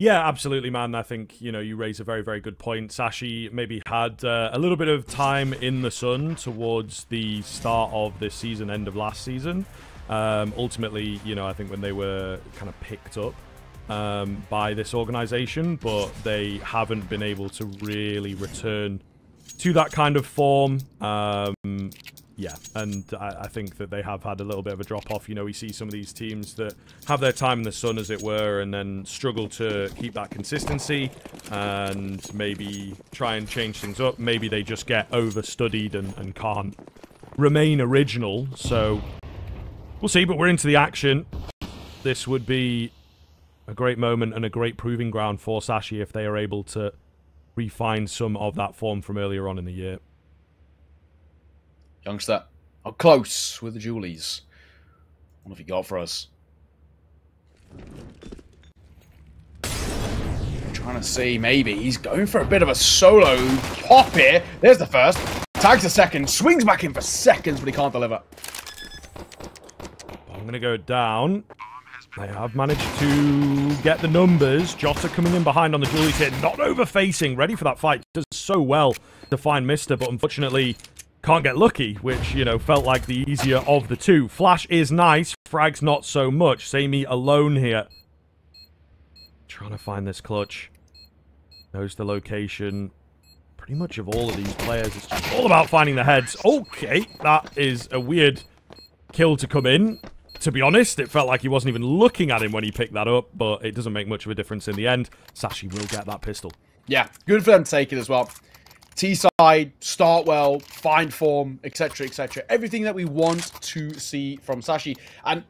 Yeah, absolutely, man. I think, you know, you raise a very, very good point. Sashi maybe had a little bit of time in the sun towards the start of this season, end of last season. Ultimately, you know, I think when they were kind of picked up by this organization, but they haven't been able to really return to that kind of form. Yeah, and I think that they have had a little bit of a drop-off. You know, we see some of these teams that have their time in the sun, as it were, and then struggle to keep that consistency and maybe try and change things up. Maybe they just get overstudied and can't remain original. So we'll see, but we're into the action. This would be a great moment and a great proving ground for Sashi if they are able to refine some of that form from earlier on in the year. Youngster, up close with the Julies. What have you got for us? Trying to see, maybe. He's going for a bit of a solo pop here. There's the first. Tags the second. Swings back in for seconds, but he can't deliver. I'm going to go down. They have managed to get the numbers. Jota coming in behind on the Julies here. Not over-facing. Ready for that fight. Does so well to find Mister, but unfortunately can't get lucky, which, you know, felt like the easier of the two. Flash is nice. Frag's not so much. Sammy alone here. Trying to find this clutch. Knows the location pretty much of all of these players. It's just all about finding the heads. Okay, that is a weird kill to come in. To be honest, it felt like he wasn't even looking at him when he picked that up, but it doesn't make much of a difference in the end. Sashi will get that pistol. Yeah, good for them to take it as well. T-side, start well, find form, etc., etc. Everything that we want to see from Sashi. And,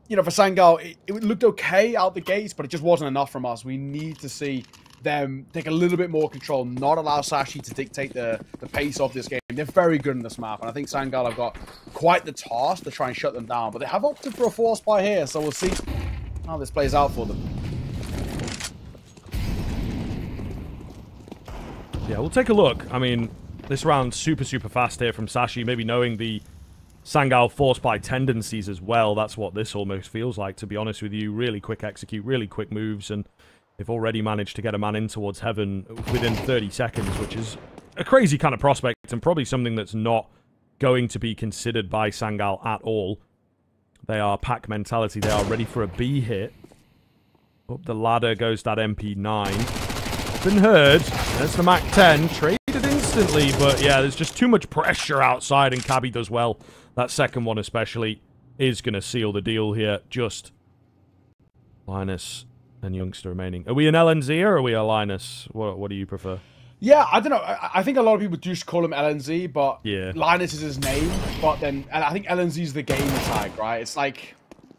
you know, for Sangal, it looked okay out the gates, but it just wasn't enough from us. We need to see them take a little bit more control, not allow Sashi to dictate the pace of this game. They're very good in this map, and I think Sangal have got quite the task to try and shut them down. But they have opted for a force buy here, so we'll see how this plays out for them. Yeah, we'll take a look. I mean, this round's super, super fast here from Sashi. Maybe knowing the Sangal force buy tendencies as well. That's what this almost feels like, to be honest with you. Really quick execute, really quick moves, and they've already managed to get a man in towards heaven within 30 seconds, which is a crazy kind of prospect and probably something that's not going to be considered by Sangal at all. They are pack mentality. They are ready for a B hit. Up the ladder goes that MP9. Been heard. There's the Mac 10. Traded instantly, but yeah, there's just too much pressure outside, and Cabby does well. That second one especially is going to seal the deal here. Just Linus and Youngster remaining. Are we an LNZ or are we a Linus? What do you prefer? Yeah, I don't know. I think a lot of people do just call him LNZ, but yeah, Linus is his name. But then, and I think LNZ is the gamer tag, right? It's like,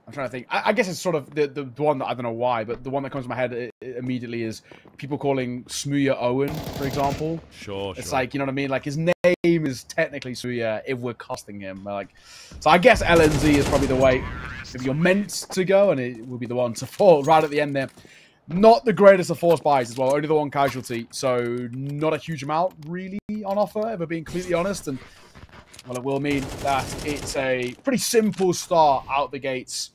I'm trying to think. I guess it's sort of the one that, I don't know why, but the one that comes to my head immediately is people calling Smooya Owen, for example. Sure. It's like, you know what I mean? Like, his name is technically Smooya if we're casting him. Like, so I guess LNZ is probably the way if you're meant to go, and it will be the one to fall right at the end there. Not the greatest of force buys as well. Only the one casualty, so not a huge amount really on offer, if we're being completely honest. And well, it will mean that it's a pretty simple start out the gates.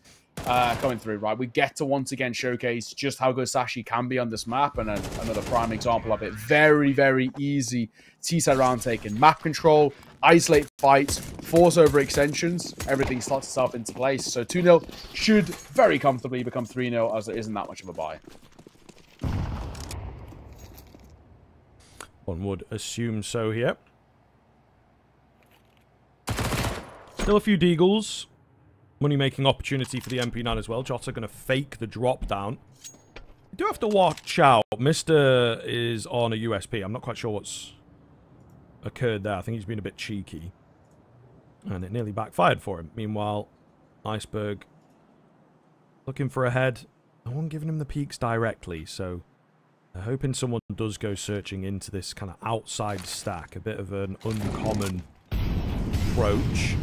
Coming through, right? We get to once again showcase just how good Sashi can be on this map, and another prime example of it. Very, very easy T-side round taken. Map control, isolate fights, force over extensions, everything slots itself into place. So 2-0 should very comfortably become 3-0, as there isn't that much of a buy. One would assume so here. Still a few deagles. Money-making opportunity for the MP9 as well. Jota going to fake the drop down. You do have to watch out. Mister is on a USP. I'm not quite sure what's occurred there. I think he's been a bit cheeky. And it nearly backfired for him. Meanwhile, Iceberg looking for a head. No one giving him the peaks directly, so they're hoping someone does go searching into this kind of outside stack. A bit of an uncommon approach.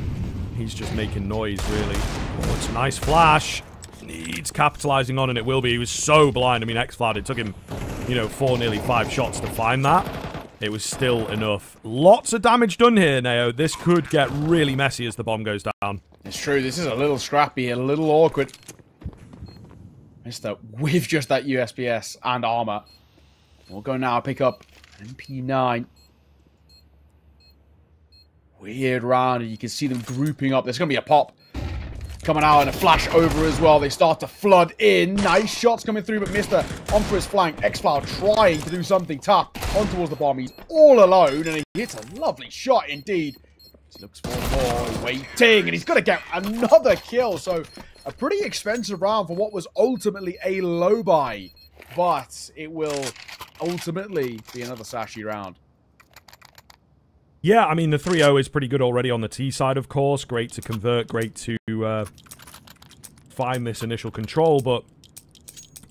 He's just making noise, really. Oh, it's a nice flash. Needs capitalizing on, and it will be. He was so blind. I mean, X-Cloud, it took him, you know, 4, nearly 5 shots to find that. It was still enough. Lots of damage done here, Neo. This could get really messy as the bomb goes down. It's true. This is a little scrappy, a little awkward. Mister with just that USPS and armor. We'll go now, pick up an MP9. Weird round, and you can see them grouping up. There's going to be a pop coming out and a flash over as well. They start to flood in. Nice shots coming through, but Mister on for his flank. X-Cloud trying to do something tough on towards the bomb. He's all alone, and he hits a lovely shot indeed. He looks for more, waiting, and he's going to get another kill. So a pretty expensive round for what was ultimately a low buy, but it will ultimately be another Sashi round. Yeah, I mean, the 3-0 is pretty good already on the T side, of course. Great to convert, great to find this initial control, but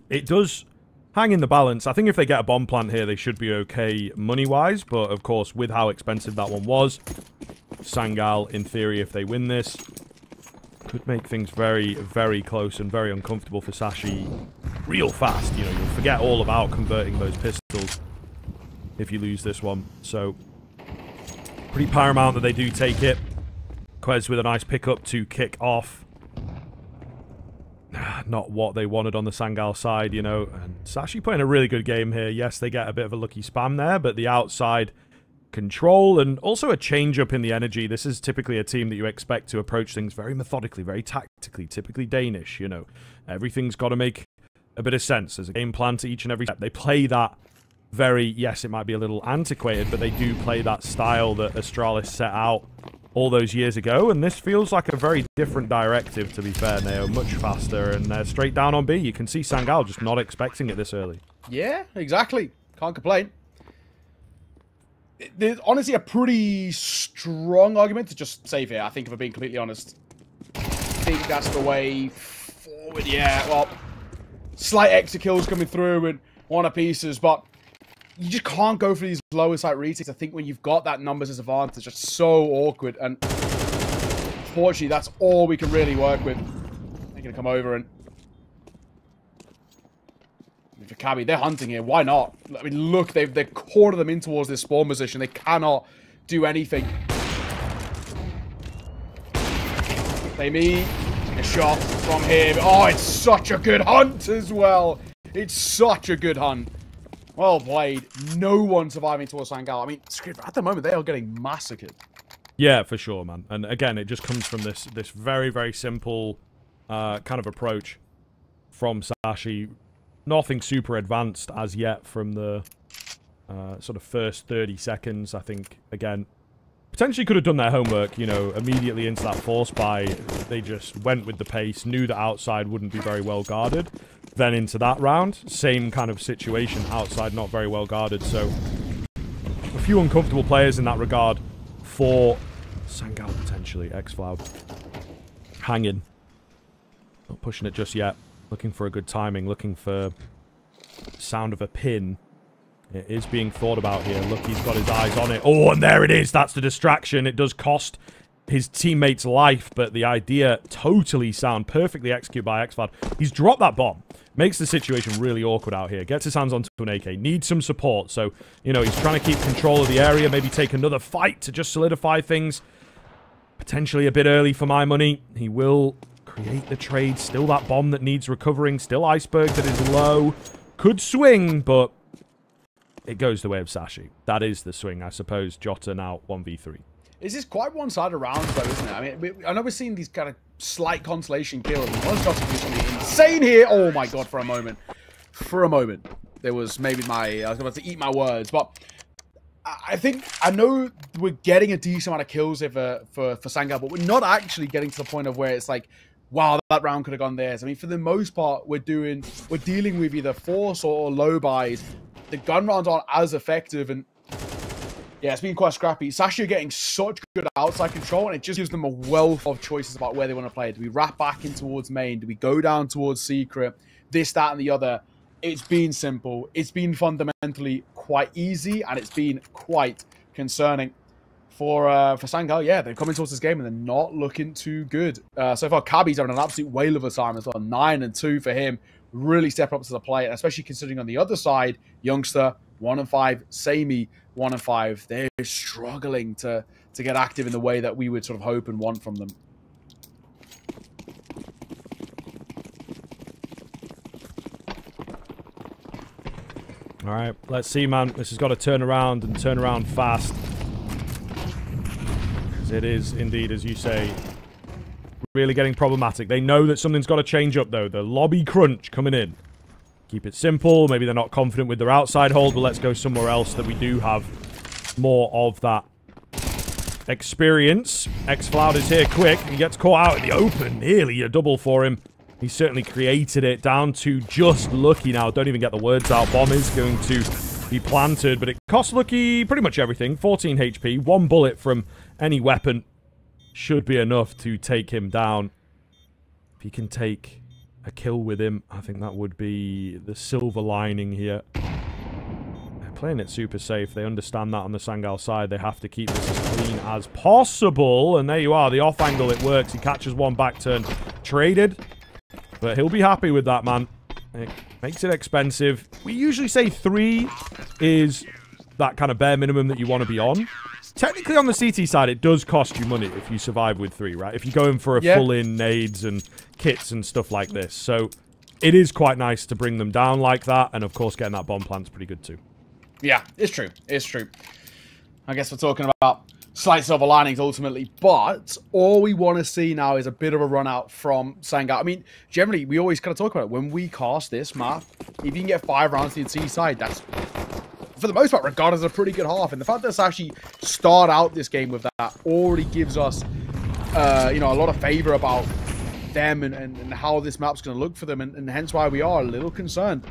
it does hang in the balance. I think if they get a bomb plant here, they should be okay money-wise, but of course, with how expensive that one was, Sangal, in theory, if they win this, could make things very, very close and very uncomfortable for Sashi real fast. You know, you'll forget all about converting those pistols if you lose this one, so pretty paramount that they do take it. Quez with a nice pickup to kick off. Not what they wanted on the Sangal side, you know. And Sashi playing a really good game here. Yes, they get a bit of a lucky spam there, but the outside control and also a change-up in the energy. This is typically a team that you expect to approach things very methodically, very tactically, typically Danish, you know. Everything's got to make a bit of sense. There's a game plan to each and every step. They play that very, yes, it might be a little antiquated, but they do play that style that Astralis set out all those years ago, and this feels like a very different directive, to be fair, Neo. Much faster, and they're straight down on B. You can see Sangal just not expecting it this early. Yeah, exactly. Can't complain. There's honestly a pretty strong argument to just save here, I think, if I'm being completely honest. I think that's the way forward, yeah. Well, slight extra kills coming through and one-apiece's, but you just can't go for these lower side retakes. I think when you've got that numbers as advantage, it's just so awkward. And unfortunately, that's all we can really work with. They're going to come over and... For Cabby, they're hunting here. Why not? I mean, look, they're cornered them in towards this spawn position. They cannot do anything. They meet a shot from him. Oh, it's such a good hunt as well. It's such a good hunt. Well played. No one surviving towards Sangal. I mean, at the moment, they are getting massacred. Yeah, for sure, man. And again, it just comes from this very, very simple kind of approach from Sashi. Nothing super advanced as yet from the sort of first 30 seconds. I think, again, potentially could have done their homework, you know, immediately into that force buy. They just went with the pace, knew that outside wouldn't be very well guarded. Then into that round, same kind of situation, outside not very well guarded. So a few uncomfortable players in that regard for Sangal potentially. X-Cloud hanging, not pushing it just yet. Looking for a good timing, looking for sound of a pin. It is being thought about here. Look, he's got his eyes on it. Oh, and there it is. That's the distraction. It does cost his teammate's life, but the idea totally sound, perfectly executed by X-Cloud. He's dropped that bomb. Makes the situation really awkward out here. Gets his hands onto an AK. Needs some support. So, you know, he's trying to keep control of the area. Maybe take another fight to just solidify things. Potentially a bit early for my money. He will create the trade. Still that bomb that needs recovering. Still iceberg that is low. Could swing, but it goes the way of Sashi. That is the swing, I suppose. Jota now 1v3. This is quite one-sided rounds, though, isn't it? I mean, I know we're seeing these kind of slight consolation kills. One shot's officially insane here. Oh my god, for a moment. For a moment. There was maybe I was about to eat my words, but I know we're getting a decent amount of kills here for Sangal, but we're not actually getting to the point of where it's like, wow, that round could have gone theirs. I mean, for the most part, we're dealing with either force or low buys. The gun rounds aren't as effective, and yeah, it's been quite scrappy. Sashi are getting such good outside control, and it just gives them a wealth of choices about where they want to play. Do we wrap back in towards main? Do we go down towards secret? This, that, and the other. It's been simple. It's been fundamentally quite easy, and it's been quite concerning for Sangal. Yeah, they're coming towards this game, and they're not looking too good. So far, Cabby's having an absolute whale of a time as well. 9-2 for him. Really step up to the plate, and especially considering on the other side, Youngster, 1-5, Samey, 1-5. They're struggling to get active in the way that we would sort of hope and want from them. All right, let's see, man. This has got to turn around and turn around fast. Because it is, indeed, as you say, really getting problematic. They know that something's got to change up, though. The lobby crunch coming in. Keep it simple. Maybe they're not confident with their outside hold, but let's go somewhere else that we do have more of that experience. X-Cloud is here quick. He gets caught out in the open. Nearly a double for him. He certainly created it down to just Lucky now. Don't even get the words out. Bomb is going to be planted, but it costs Lucky pretty much everything. 14 HP. One bullet from any weapon should be enough to take him down. If he can take a kill with him, I think that would be the silver lining here. They're playing it super safe. They understand that on the Sangal side. They have to keep this as clean as possible. And there you are. The off angle, it works. He catches one back turn. Traded. But he'll be happy with that, man. It makes it expensive. We usually say 3 is that kind of bare minimum that you want to be on. Technically, on the CT side, it does cost you money if you survive with 3, right? If you go in for a full-in nades and kits and stuff like this. So, it is quite nice to bring them down like that. And, of course, getting that bomb plant's pretty good, too. Yeah, it's true. It's true. I guess we're talking about slight silver linings, ultimately. But all we want to see now is a bit of a run out from Sangal. I mean, generally, we always kind of talk about it. When we cast this map, if you can get 5 rounds to the C side, that's, for the most part, regarded as a pretty good half. And the fact that Sashi start out this game with that already gives us, you know, a lot of favor about them and how this map's going to look for them. And hence why we are a little concerned.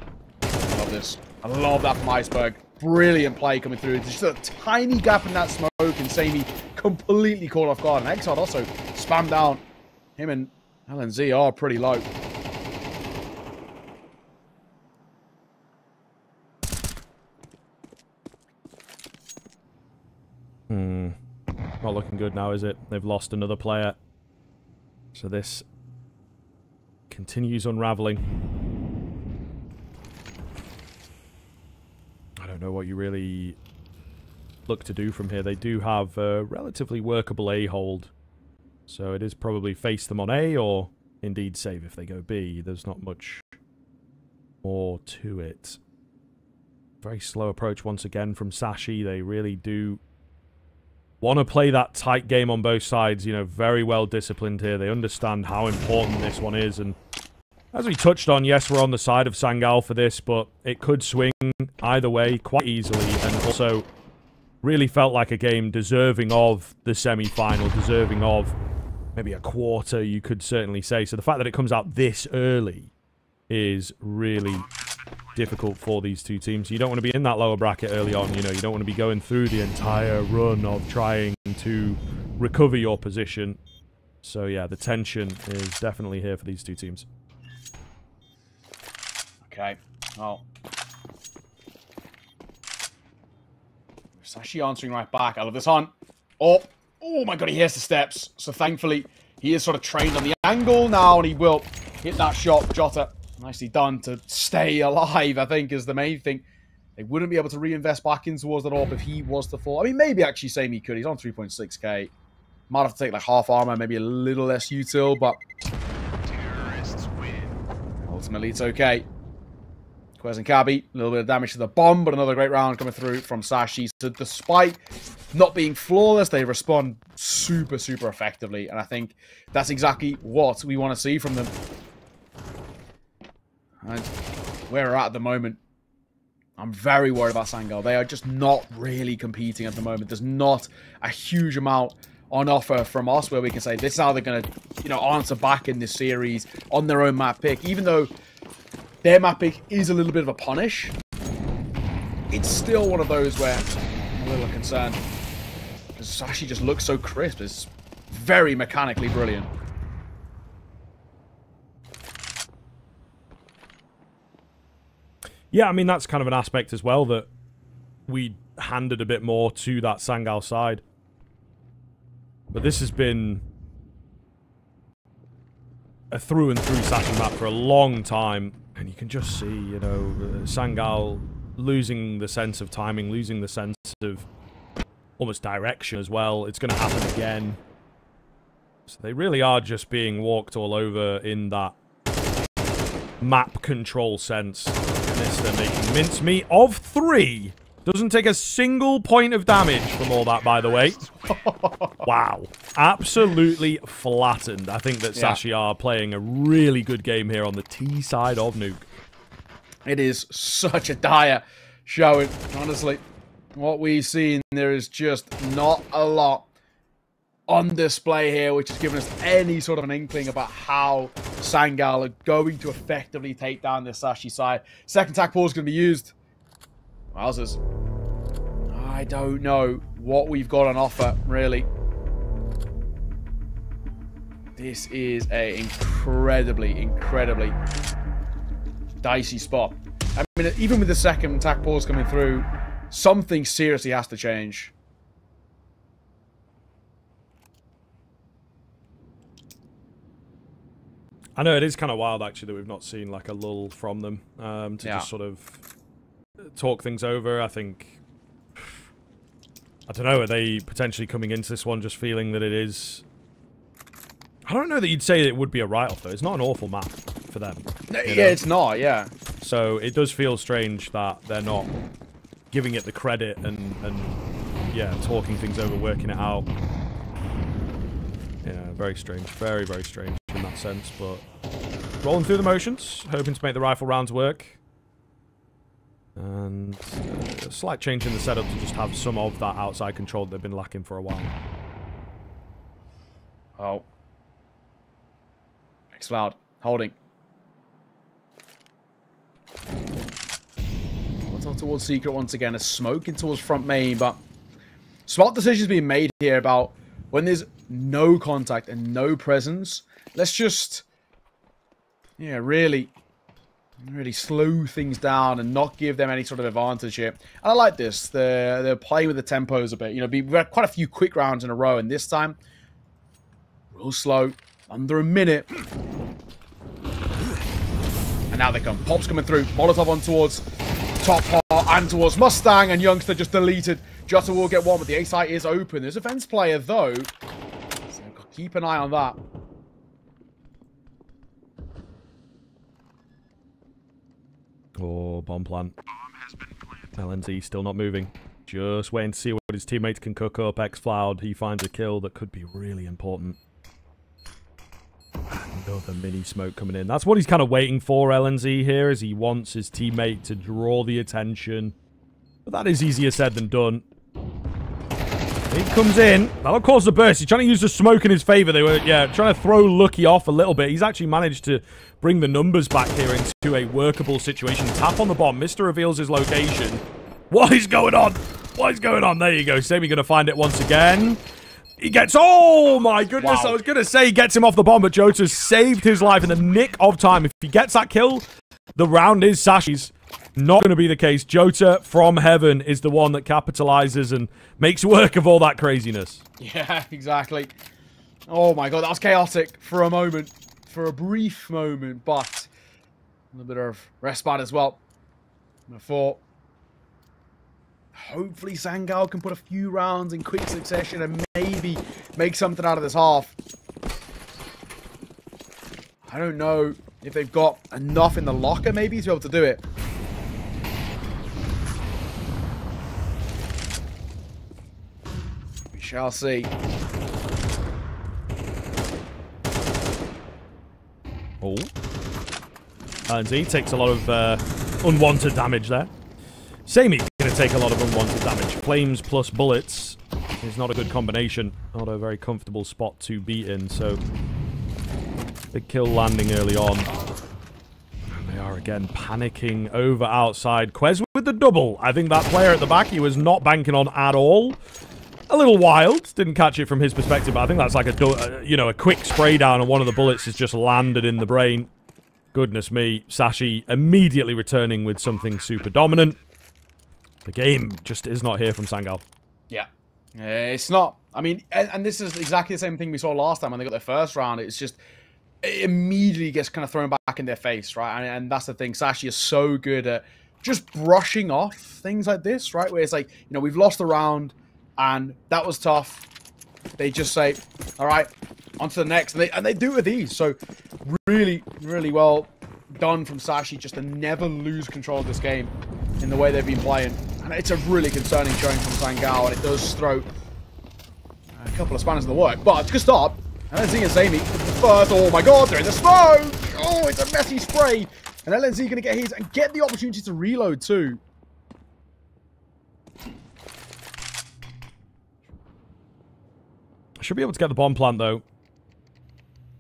I love this. I love that from Iceberg. Brilliant play coming through. There's just a tiny gap in that smoke and Sammy completely caught off guard. And Exile also spammed down. Him and LNZ are pretty low. Not looking good now, is it? They've lost another player. So this continues unraveling. I don't know what you really look to do from here. They do have a relatively workable A hold. So it is probably face them on A or indeed save if they go B. There's not much more to it. Very slow approach once again from Sashi. They really do want to play that tight game on both sides. You know, very well disciplined here. They understand how important this one is. And as we touched on, yes, we're on the side of Sangal for this, but it could swing either way quite easily. And also really felt like a game deserving of the semi-final, deserving of maybe a quarter, you could certainly say. So the fact that it comes out this early is really difficult for these two teams. You don't want to be in that lower bracket early on. You know, you don't want to be going through the entire run of trying to recover your position. So yeah, the tension is definitely here for these two teams. Okay, well, Sashi answering right back. I love this hunt. Oh my god, he hears the steps. So thankfully, he is sort of trained on the angle now, and he will hit that shot. Jota, nicely done to stay alive, I think, is the main thing. They wouldn't be able to reinvest back in towards that AWP if he was to fall. I mean, maybe actually Sammy could. He's on 3.6k. Might have to take like half armor, maybe a little less util, but ultimately it's okay. Quez and Cabby, a little bit of damage to the bomb, but another great round coming through from Sashi. So despite not being flawless, they respond super, super effectively. And I think that's exactly what we want to see from them. And where we're at the moment, I'm very worried about Sangal. They are just not really competing at the moment. There's not a huge amount on offer from us where we can say this is how they're going to, you know, answer back in this series on their own map pick. Even though their map pick is a little bit of a punish, it's still one of those where I'm a little concerned. Because Sashi just looks so crisp. It's very mechanically brilliant. Yeah, I mean, that's kind of an aspect as well that we handed a bit more to that Sangal side. But this has been a through and through Sashi map for a long time. And you can just see, you know, Sangal losing the sense of timing, losing the sense of almost direction as well. It's going to happen again. So they really are just being walked all over in that map control sense. Goodness, they're making mincemeat of 3. Doesn't take a single point of damage from all that, by the way. Wow. Absolutely flattened. I think that Sashi are playing a really good game here on the T side of Nuke. It is such a dire showing, honestly. What we've seen, there is just not a lot on display here, which has given us any sort of an inkling about how Sangal are going to effectively take down this Sashi side. Second attack pause is going to be used. Wowzers. I don't know what we've got on offer, really. This is a incredibly dicey spot. I mean, even with the second attack pause coming through, something seriously has to change. I know it is kind of wild, actually, that we've not seen like a lull from them to just sort of talk things over. I think, I don't know, are they potentially coming into this one just feeling that it is... I don't know that you'd say it would be a write-off, though. It's not an awful map for them. Yeah, it's not, yeah. So it does feel strange that they're not giving it the credit and yeah, talking things over, working it out. Yeah, very strange. Very, very strange in that sense, but rolling through the motions, hoping to make the rifle rounds work. And a slight change in the setup to just have some of that outside control that they've been lacking for a while. Oh. X-Cloud, holding. What's up towards Secret once again, a smoke in towards front main, but smart decisions being made here about when there's no contact and no presence. Let's just, yeah, really slow things down and not give them any sort of advantage here. And I like this. They're playing with the tempos a bit. You know, we've had quite a few quick rounds in a row, and this time, real slow, under a minute. And now they come. Pop's coming through. Molotov on towards top part and towards Mustang, and Youngster just deleted. Jota will get one, but the A site is open. There's a fence player, though. So keep an eye on that. Oh, bomb plant. LNZ still not moving. Just waiting to see what his teammates can cook up. X-Cloud, he finds a kill that could be really important. Another mini smoke coming in. That's what he's kind of waiting for, LNZ, here, is he wants his teammate to draw the attention. But that is easier said than done. He comes in. That'll cause the burst. He's trying to use the smoke in his favor. They were, yeah, trying to throw Lucky off a little bit. He's actually managed to bring the numbers back here into a workable situation. Tap on the bomb. Mr. reveals his location. What is going on? What is going on? There you go. Sammy going to find it once again. He gets... Oh, my goodness. Wow. I was going to say he gets him off the bomb, but Jota's saved his life in the nick of time. If he gets that kill, the round is Sashi's. Not going to be the case. Jota from heaven is the one that capitalizes and makes work of all that craziness. Yeah, exactly. Oh my god, that was chaotic for a moment. For a brief moment, but a little bit of respite as well. Before, hopefully Sangal can put a few rounds in quick succession and maybe make something out of this half. I don't know if they've got enough in the locker maybe to be able to do it. We shall see. Oh. LNZ takes a lot of unwanted damage there. Sammy going to take a lot of unwanted damage. Flames plus bullets is not a good combination. Not a very comfortable spot to be in, so big kill landing early on. And they are again panicking over outside. Quez with the double. I think that player at the back he was not banking on at all. A little wild. Didn't catch it from his perspective, but I think that's like a quick spray down and one of the bullets has just landed in the brain. Goodness me. Sashi immediately returning with something super dominant. The game just is not here from Sangal. Yeah. It's not. I mean, and this is exactly the same thing we saw last time when they got their first round. It's just, it immediately gets kind of thrown back in their face, right? And that's the thing. Sashi is so good at just brushing off things like this, right? Where it's like, you know, we've lost the round and that was tough. They just say, all right, on to the next. And they do it with ease. So really, really well done from Sashi just to never lose control of this game in the way they've been playing. And it's a really concerning showing from Sangal, and it does throw a couple of spanners in the work. But it's a good start. And LNZ and Sammy, the first, oh my god, they're in the smoke! Oh, it's a messy spray. And LNZ going to get his and get the opportunity to reload too. Should be able to get the bomb plant though.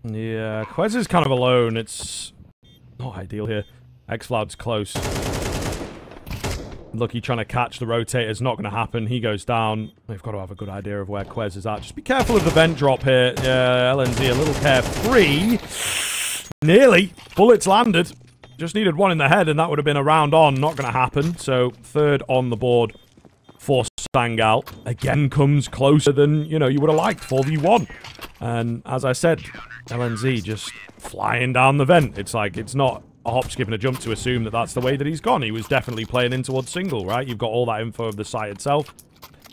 Yeah, Quez is kind of alone. It's not ideal here. X-Floud's close. Lucky trying to catch the rotator is not going to happen. He goes down. They've got to have a good idea of where Quez is at. Just be careful of the vent drop here. Yeah, LNZ a little carefree. Nearly. Bullets landed. Just needed one in the head and that would have been a round on. Not going to happen. So third on the board for Sangal. Again comes closer than, you know, you would have liked. 4v1. And as I said, LNZ just flying down the vent. It's like, it's not a hop, skip, and a jump to assume that that's the way that he's gone. He was definitely playing in towards single, right? You've got all that info of the site itself.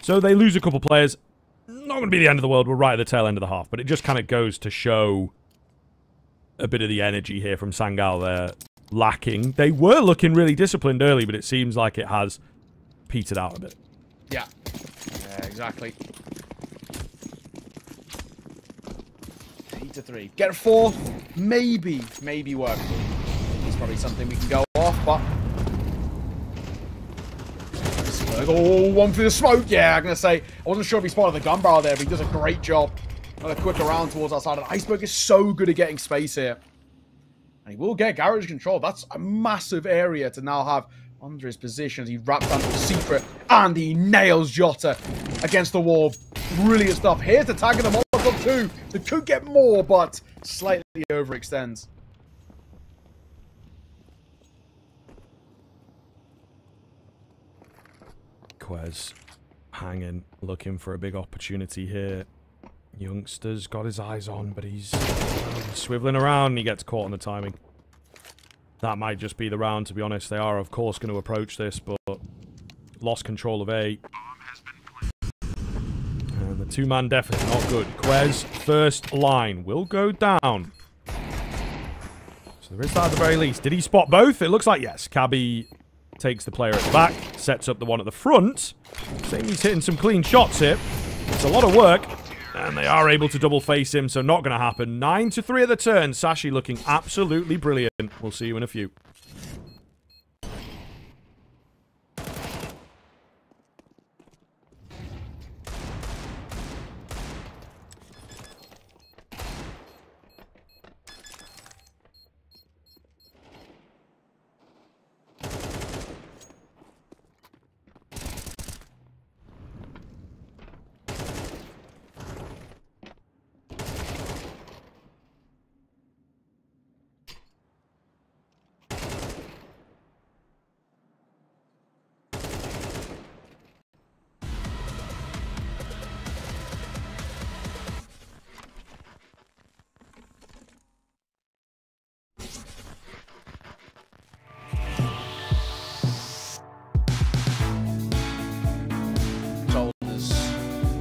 So they lose a couple players. Not going to be the end of the world. We're right at the tail end of the half. But it just kind of goes to show a bit of the energy here from Sangal there lacking. They were looking really disciplined early, but it seems like it has petered out a bit. Yeah. Yeah, exactly. 8-3. Get a 4. Maybe work. It's probably something we can go off, but... Oh, one through the smoke. Yeah, I'm going to say, I wasn't sure if he spotted the gun barrel there, but he does a great job. Another quick around towards our side. And Iceberg is so good at getting space here. And he will get garage control. That's a massive area to now have under his position as he wraps onto a secret. And he nails Jota against the wall. Brilliant stuff. Here's the tag of the Molotov too. They could get more, but slightly overextends. Quez hanging, looking for a big opportunity here. Youngster's got his eyes on, but he's swiveling around and he gets caught on the timing. That might just be the round, to be honest. They are, of course, going to approach this, but lost control of A. And the two-man definitely not good. Quez, first line, will go down. So there is that at the very least. Did he spot both? It looks like yes. Cabby takes the player at the back, sets up the one at the front. Samy's hitting some clean shots here. It's a lot of work. And they are able to double face him, so not going to happen. 9-3 of the turn. Sashi looking absolutely brilliant. We'll see you in a few.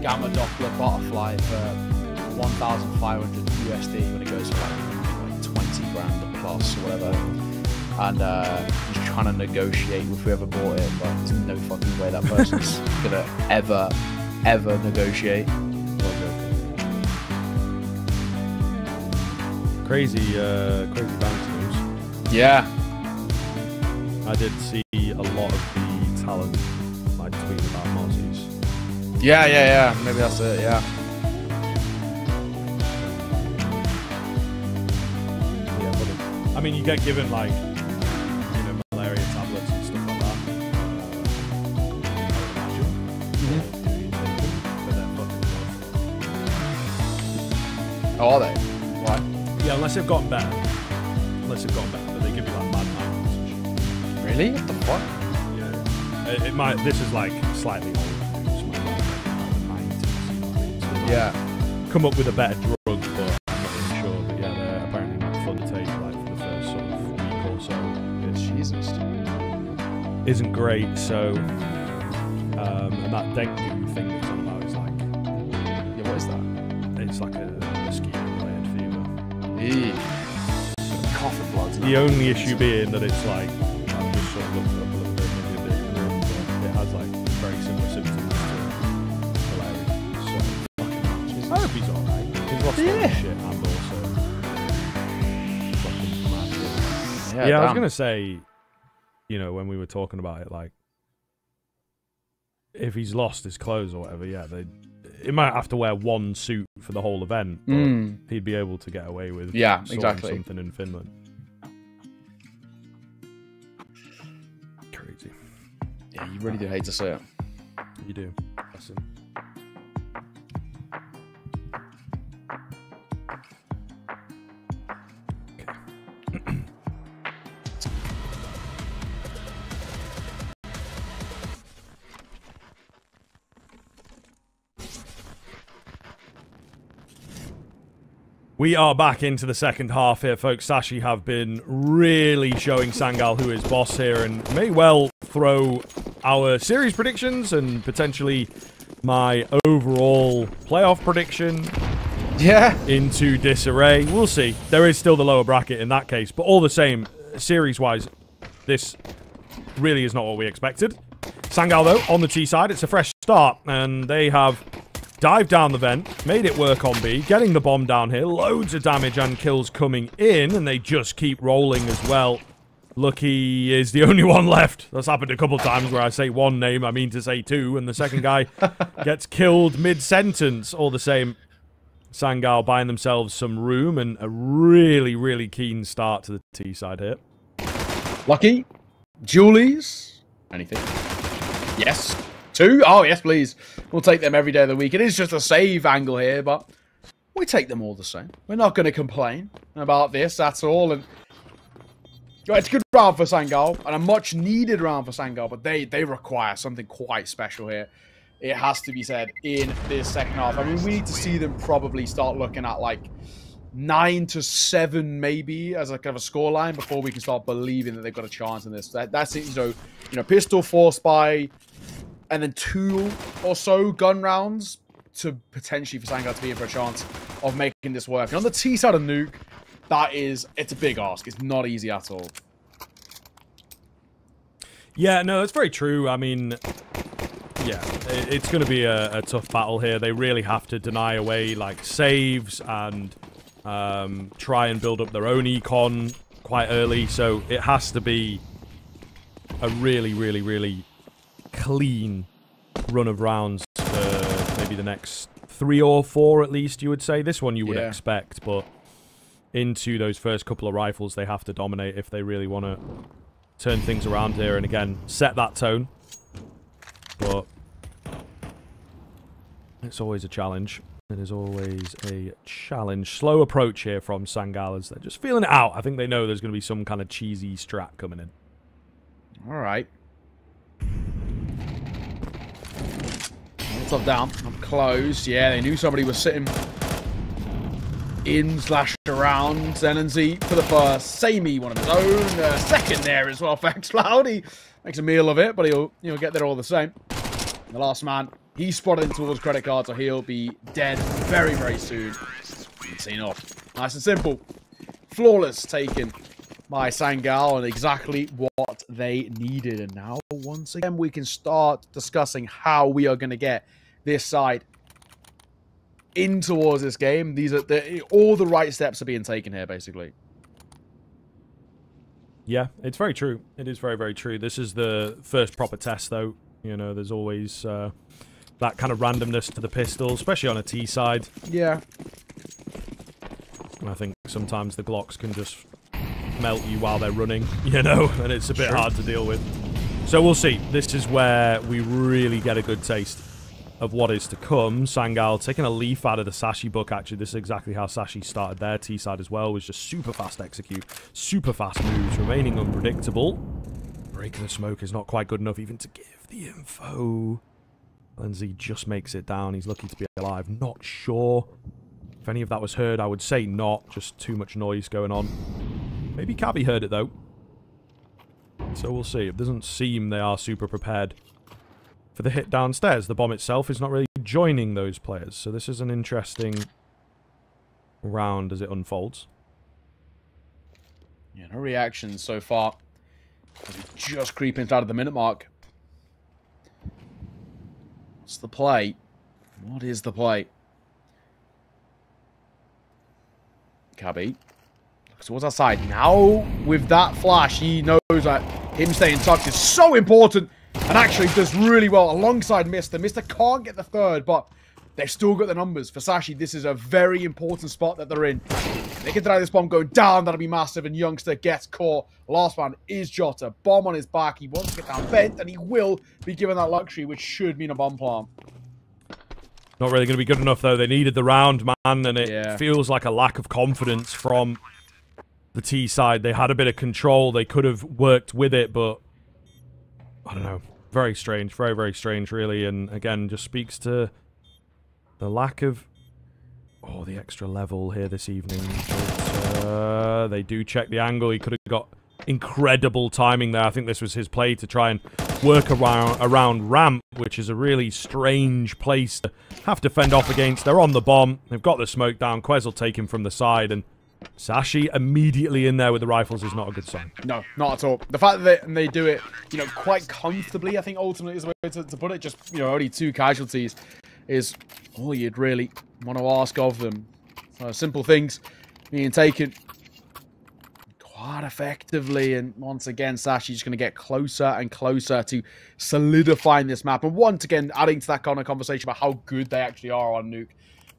Gamma Doppler butterfly for 1,500 USD when it goes for like 20 grand plus or whatever. And he's trying to negotiate with whoever bought it, but there's no fucking way that person's gonna ever negotiate. Crazy bounce moves. Yeah. I did see a lot of the talent like tweeting about Mozzie's. Yeah. Maybe that's it, yeah. Yeah, but I mean, you get given, like, you know, malaria tablets and stuff like that. I would imagine. But they're fucking Oh, are they? Why? Yeah, unless they've gotten better. But they give you, like, mad night. Really? What the fuck? Yeah. It might, this is, like, slightly old. Yeah. Come up with a better drug, but I'm not really sure. But yeah, they're apparently not fun to take like for the first sort of week or so. Jesus. Isn't great, so and that dengue thing that's on about is like, yeah, what is that? It's like a mosquito related fever. Coughing bloods. The only issue being that it's like, I've just sort of looked up a little bit and it has like very similar symptoms to malaria. So, fucking hell. I hope he's alright. He's lost all his shit and also fucking mad. Yeah, I was going to say, you know, when we were talking about it, like, if he's lost his clothes or whatever, yeah, he might have to wear one suit for the whole event, but he'd be able to get away with something in Finland. Crazy. Yeah, you really do hate to see it. You do. Listen. We are back into the second half here, folks. Sashi have been really showing Sangal who is boss here and may well throw our series predictions and potentially my overall playoff prediction into disarray. We'll see. There is still the lower bracket in that case, but all the same, series-wise, this really is not what we expected. Sangal, though, on the T side, it's a fresh start, and they have dived down the vent, made it work on B, getting the bomb down here, loads of damage and kills coming in, and they just keep rolling as well. Lucky is the only one left. That's happened a couple times where I say one name, I mean to say two, and the second guy gets killed mid-sentence. All the same, Sangal buying themselves some room and a really, really keen start to the T side here. Lucky? Julie's? Anything? Yes. Two? Oh, yes, please. We'll take them every day of the week. It is just a save angle here, but we take them all the same. We're not going to complain about this at all. And it's a good round for Sangal, and a much-needed round for Sangal, but they require something quite special here. It has to be said in this second half. I mean, we need to see them probably start looking at, like, 9-7 maybe as a kind of a scoreline before we can start believing that they've got a chance in this. That's it. So, you know, pistol, force by, and then 2 or so gun rounds to potentially for Sangal to be in for a chance of making this work. And on the T side of Nuke, it's a big ask. It's not easy at all. Yeah, no, that's very true. I mean, yeah, it's going to be a tough battle here. They really have to deny away, like, saves and try and build up their own econ quite early. So it has to be a really, really, really clean run of rounds for maybe the next 3 or 4 at least, you would say. This one you would expect, but into those first couple of rifles, they have to dominate if they really want to turn things around here and, again, set that tone. But it's always a challenge. It is always a challenge. Slow approach here from Sangal as they're just feeling it out. I think they know there's going to be some kind of cheesy strat coming in. All right. Top down. Up close. Yeah, they knew somebody was sitting in / around NZ for the first. Samey, one of his own. Second there as well, thanks, Cloud. He makes a meal of it, but he'll get there all the same. And the last man, he's spotted in towards credit card, so he'll be dead very, very soon. Seen off. Nice and simple. Flawless taken by Sangal, and exactly what they needed. And now, once again, we can start discussing how we are going to get this side in towards this game. These are all the right steps are being taken here, basically. Yeah, it's very true. It is very, very true. This is the first proper test, though. You know, there's always that kind of randomness to the pistol, especially on a T side. Yeah. And I think sometimes the Glocks can just melt you while they're running, you know, and it's a bit hard to deal with. So we'll see. This is where we really get a good taste of what is to come. Sangal taking a leaf out of the Sashi book, actually. This is exactly how Sashi started their T side as well, was just super fast execute, super fast moves, remaining unpredictable. Breaking the smoke is not quite good enough even to give the info. Lindsay just makes it down. He's lucky to be alive. Not sure if any of that was heard. I would say not. Just too much noise going on. Maybe Cabby heard it, though. So we'll see. It doesn't seem they are super prepared for the hit downstairs. The bomb itself is not really joining those players. So this is an interesting round as it unfolds. Yeah, no reactions so far. Just creeping out of the minute mark. What's the play? What is the play? Cabby looks towards our side. Now, with that flash, he knows that him staying tucked is so important. And actually does really well alongside Mr. Mr. can't get the third, but they've still got the numbers. For Sashi, this is a very important spot that they're in. If they can deny this bomb going down, that'll be massive, and Youngster gets caught. Last man is Jota. Bomb on his back. He wants to get down bent, and he will be given that luxury, which should mean a bomb plant. Not really going to be good enough, though. They needed the round, man, and it feels like a lack of confidence from the T side. They had a bit of control. They could have worked with it, but I don't know. Very strange. Very, very strange, really. And again, just speaks to the lack of the extra level here this evening. But, they do check the angle. He could have got incredible timing there. I think this was his play to try and work around ramp, which is a really strange place to have to fend off against. They're on the bomb. They've got the smoke down. Quez will take him from the side, and Sashi immediately in there with the rifles is not a good sign. No, not at all. The fact that they do it, quite comfortably, I think ultimately is the way to put it. Just, only 2 casualties is all you'd really want to ask of them. Simple things being taken quite effectively, and once again, Sashi's going to get closer and closer to solidifying this map. And once again, adding to that kind of conversation about how good they actually are on Nuke.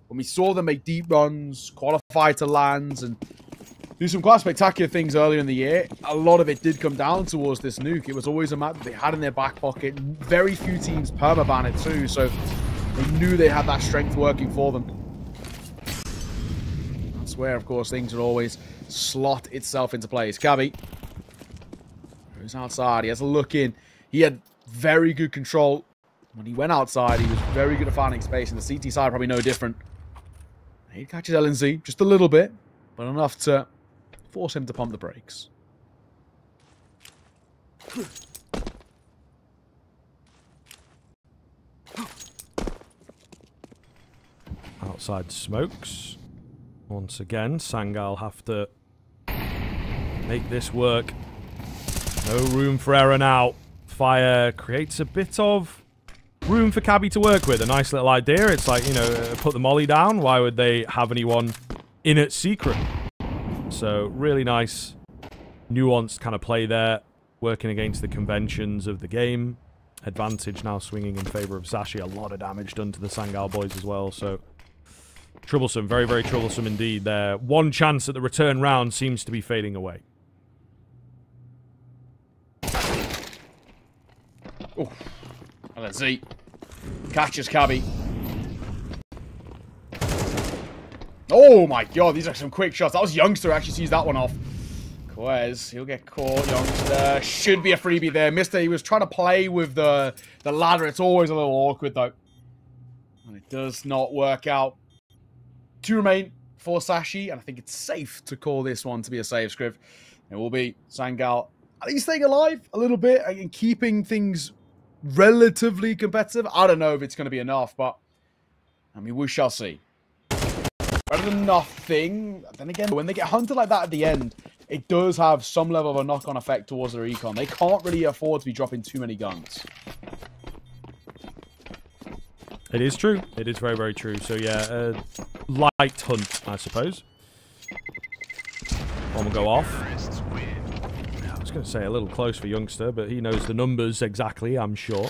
When we saw them make deep runs, qualify to lands, and do some quite spectacular things earlier in the year, a lot of it did come down towards this Nuke. It was always a map that they had in their back pocket. Very few teams permaban it too, so they knew they had that strength working for them. That's where, of course, things would always slot itself into place. Cabby goes outside. He has a look in. He had very good control. When he went outside, he was very good at finding space, and the CT side probably no different. He catches LNZ just a little bit, but enough to force him to pump the brakes. Outside smokes. Once again, Sangal have to make this work. No room for error now. Fire creates a bit of room for Cabby to work with. A nice little idea. It's like, put the molly down. Why would they have anyone in it secret? So, really nice, nuanced kind of play there. Working against the conventions of the game. Advantage now swinging in favor of Sashi. A lot of damage done to the Sangal boys as well. So, troublesome. Very, very troublesome indeed there. One chance at the return round seems to be fading away. Oh. Let's see. Catches Cabby. Oh my god, these are some quick shots. That was Youngster who actually sees that one off. Quez, he'll get caught. Youngster should be a freebie there. Mister, he was trying to play with the ladder. It's always a little awkward though. And it does not work out. 2 remain for Sashi, and I think it's safe to call this one to be a save script. It will be Sangal. I think he's staying alive a little bit and keeping things relatively competitive. I don't know if it's going to be enough, but I mean, we shall see. Better than nothing. Then again, when they get hunted like that at the end, it does have some level of a knock-on effect towards their econ. They can't really afford to be dropping too many guns. It is true. It is very, very true. So yeah, light hunt, I suppose. One will go off. I was going to say a little close for Youngster, but he knows the numbers exactly, I'm sure.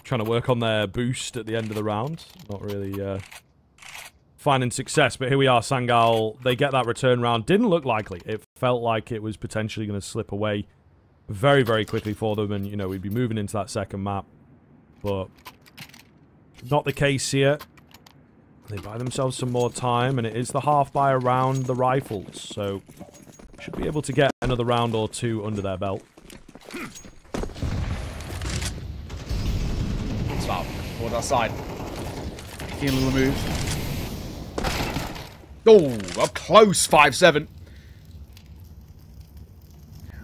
Trying to work on their boost at the end of the round. Not really finding success, but here we are, Sangal. They get that return round. Didn't look likely. It felt like it was potentially going to slip away very, very quickly for them, and, we'd be moving into that second map. But not the case here. They buy themselves some more time, and it is the half buy around the rifles, so should be able to get another round or 2 under their belt. Stop. Towards our side. Making a little move. Oh, up close, 5-7.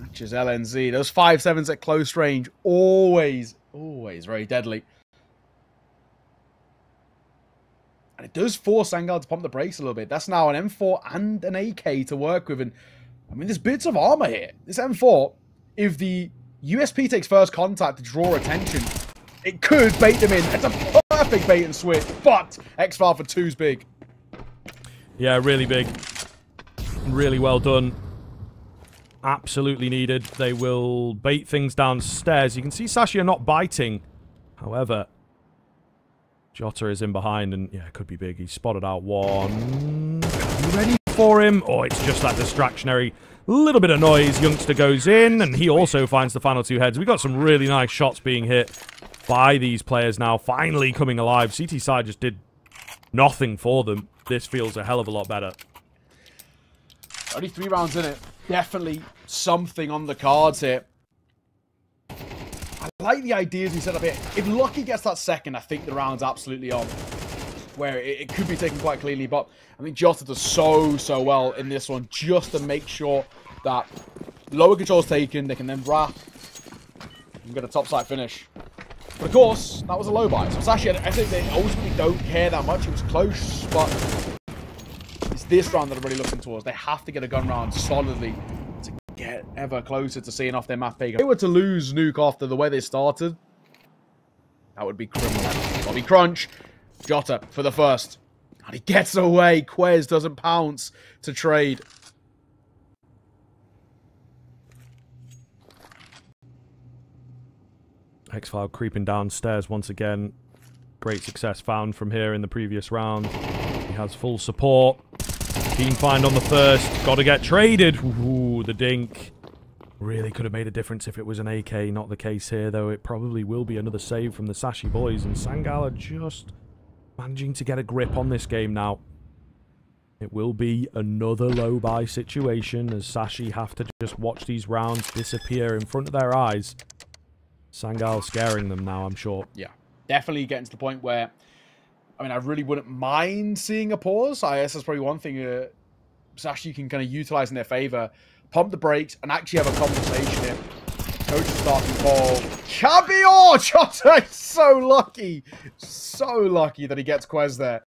Catches LNZ. Those 5-7s at close range, always very deadly. And it does force Sangal to pump the brakes a little bit. That's now an M4 and an AK to work with. And, I mean, there's bits of armor here. This M4, if the USP takes first contact to draw attention, it could bait them in. It's a perfect bait and switch, but X-File for 2's big. Yeah, really big. Really well done. Absolutely needed. They will bait things downstairs. You can see Sashi are not biting. However, Jota is in behind, and yeah, it could be big. He's spotted out one. Are you ready for him? Oh, it's just that distractionary little bit of noise. Youngster goes in, and he also finds the final 2 heads. We've got some really nice shots being hit by these players now, finally coming alive. CT side just did nothing for them. This feels a hell of a lot better. Only 3 rounds in it. Definitely something on the cards here. I like the ideas he set up here. If Lucky gets that second, I think the round's absolutely on. Where it could be taken quite cleanly, but I think Jota does so well in this one, just to make sure that lower control's taken, they can then wrap and get a topside finish. But of course, that was a low buy. So Sashi, I think they ultimately don't care that much. It was close, but it's this round that I'm really looking towards. They have to get a gun round solidly to get ever closer to seeing off their map pick. If they were to lose Nuke after the way they started, that would be criminal. Bobby Crunch, Jota for the first. And he gets away. Quez doesn't pounce to trade. X-File creeping downstairs once again. Great success found from here in the previous round. He has full support. Keen find on the first. Got to get traded. Ooh, the dink. Really could have made a difference if it was an AK. Not the case here, though. It probably will be another save from the Sashi boys. And Sangal are just managing to get a grip on this game now. It will be another low buy situation as Sashi have to just watch these rounds disappear in front of their eyes. Sangal scaring them now, I'm sure. Yeah, definitely getting to the point where, I mean, I really wouldn't mind seeing a pause. I guess that's probably one thing Sashi can kind of utilize in their favor. Pump the brakes and actually have a conversation here. Coach is starting ball. Caballero! Jota is so lucky. So lucky that he gets Quez there.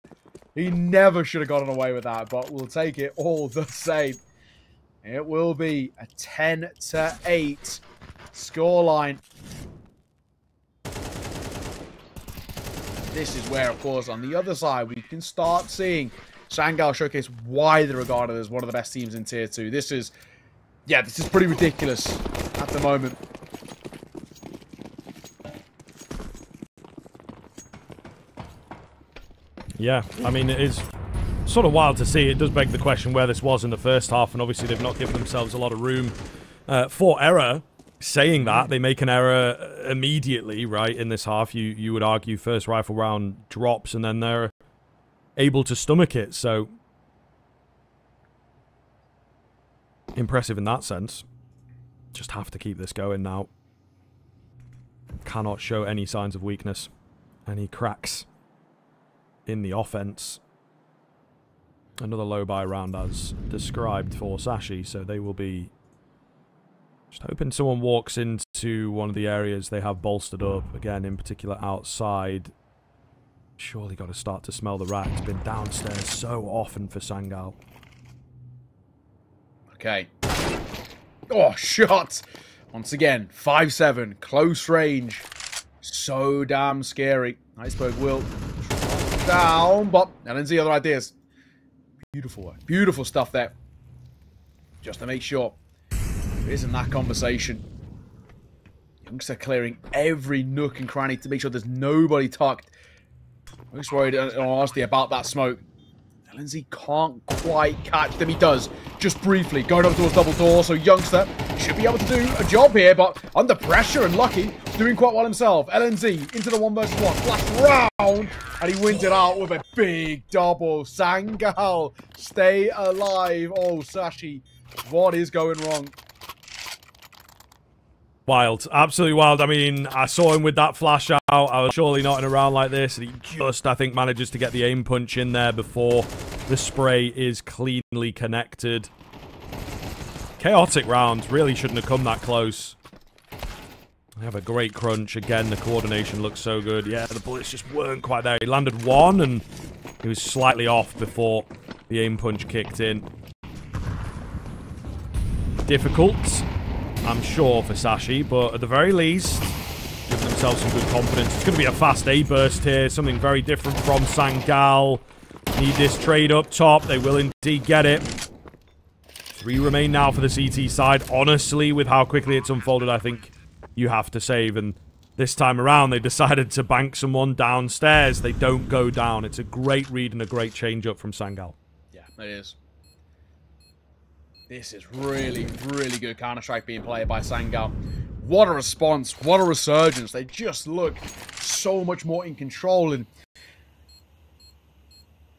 He never should have gotten away with that, but we'll take it all the same. It will be a 10-8 scoreline. This is where, of course, on the other side, we can start seeing Sangal showcase why they're regarded as one of the best teams in Tier 2. This is, yeah, this is pretty ridiculous at the moment. Yeah, I mean, it is sort of wild to see. It does beg the question where this was in the first half, and obviously they've not given themselves a lot of room for error. Saying that, they make an error immediately, right, in this half. You would argue first rifle round drops, and then they're able to stomach it, so impressive in that sense. Just have to keep this going now. Cannot show any signs of weakness, any cracks in the offense. Another low buy round as described for Sashi, so they will be just hoping someone walks into one of the areas they have bolstered up. Again, in particular outside. Surely got to start to smell the rat. It's been downstairs so often for Sangal. Okay. Oh, shot! Once again, 5-7, close range. So damn scary. Iceberg will down, but LNZ other ideas. Beautiful work. Beautiful stuff there. Just to make sure there isn't that conversation. Youngster clearing every nook and cranny to make sure there's nobody tucked. I'm just worried, honestly, about that smoke. LNZ can't quite catch them. He does, just briefly, going over towards double door. So Youngster should be able to do a job here, but under pressure and Lucky doing quite well himself. LNZ into the 1 versus 1. Flash round, and he wins it out with a big double. Sangal, stay alive. Oh, Sashi, what is going wrong? Wild. Absolutely wild. I mean, I saw him with that flash out. I was surely not in a round like this. And he just, I think, manages to get the aim punch in there before the spray is cleanly connected. Chaotic round. Really shouldn't have come that close. They have a great crunch. Again, the coordination looks so good. Yeah, the bullets just weren't quite there. He landed one, and He was slightly off before the aim punch kicked in. Difficult, I'm sure, for Sashi, but at the very least, giving themselves some good confidence. It's going to be a fast A burst here, something very different from Sangal. Need this trade up top. They will indeed get it. 3 remain now for the CT side. Honestly, with how quickly it's unfolded, I think you have to save. And this time around, they decided to bank someone downstairs. They don't go down. It's a great read and a great change-up from Sangal. Yeah, it is. This is really, really good Counter-Strike being played by Sangal. What a response. What a resurgence. They just look so much more in control. And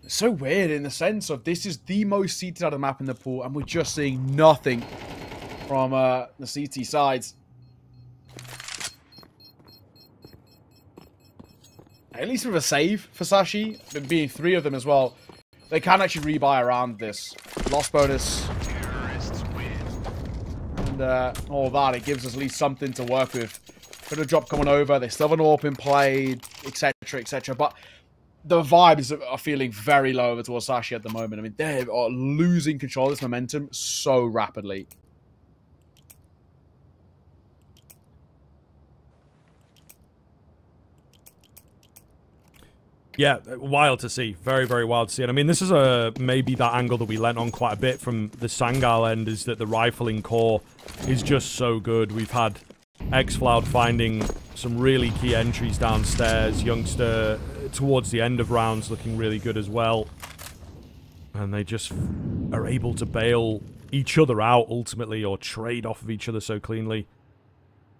it's so weird in the sense of this is the most seated out of the map in the pool, and we're just seeing nothing from the CT sides. At least with a save for Sashi, there being 3 of them as well, they can actually rebuy around this. Loss bonus. And all that, it gives us at least something to work with. Got a drop coming over, they still have an AWP in play, etc, etc. But the vibes are feeling very low over towards Sashi at the moment. I mean, they are losing control of this momentum so rapidly. Yeah, wild to see. Very, very wild to see. And I mean, this is maybe that angle that we lent on quite a bit from the Sangal end, is that the rifling core is just so good. We've had xFloud finding some really key entries downstairs. Youngster towards the end of rounds looking really good as well. And they just are able to bail each other out ultimately, or trade off of each other so cleanly.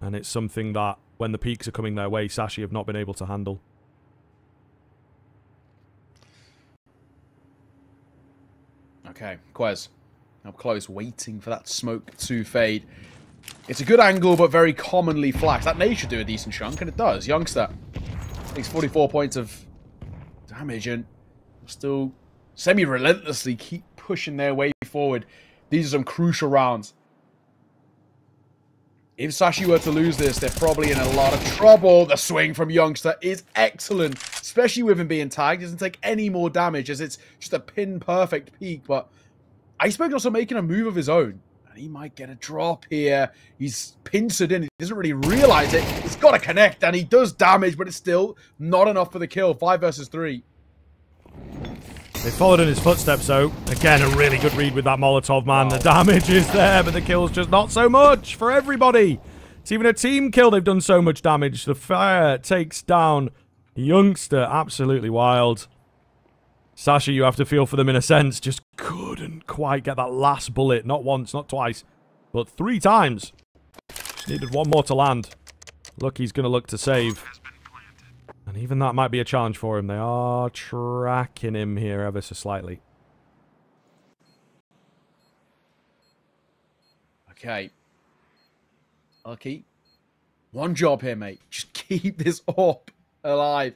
And it's something that, when the peaks are coming their way, Sashi have not been able to handle. Okay, Quez. Up close, waiting for that smoke to fade. It's a good angle, but very commonly flashed. That nade should do a decent chunk, and it does. Youngster takes 44 points of damage, and still semi-relentlessly keep pushing their way forward. These are some crucial rounds. If Sashi were to lose this, they're probably in a lot of trouble. The swing from Youngster is excellent, especially with him being tagged. He doesn't take any more damage, as it's just a pin-perfect peak. But Iceberg's also making a move of his own, and he might get a drop here. He's pincered in. He doesn't really realize it. He's got to connect, and he does damage, but it's still not enough for the kill. 5 versus 3. They followed in his footsteps, though. Again, a really good read with that Molotov, man. The damage is there, but the kill's just not so much for everybody. It's even a team kill. They've done so much damage. The fire takes down Youngster. Absolutely wild. Sashi, you have to feel for them in a sense. Just couldn't quite get that last bullet. Not once, not twice, but 3 times. Just needed 1 more to land. Look, he's going to look to save. And even that might be a challenge for him. They are tracking him here ever so slightly. Okay. Lucky. 1 job here, mate. Just keep this AWP alive.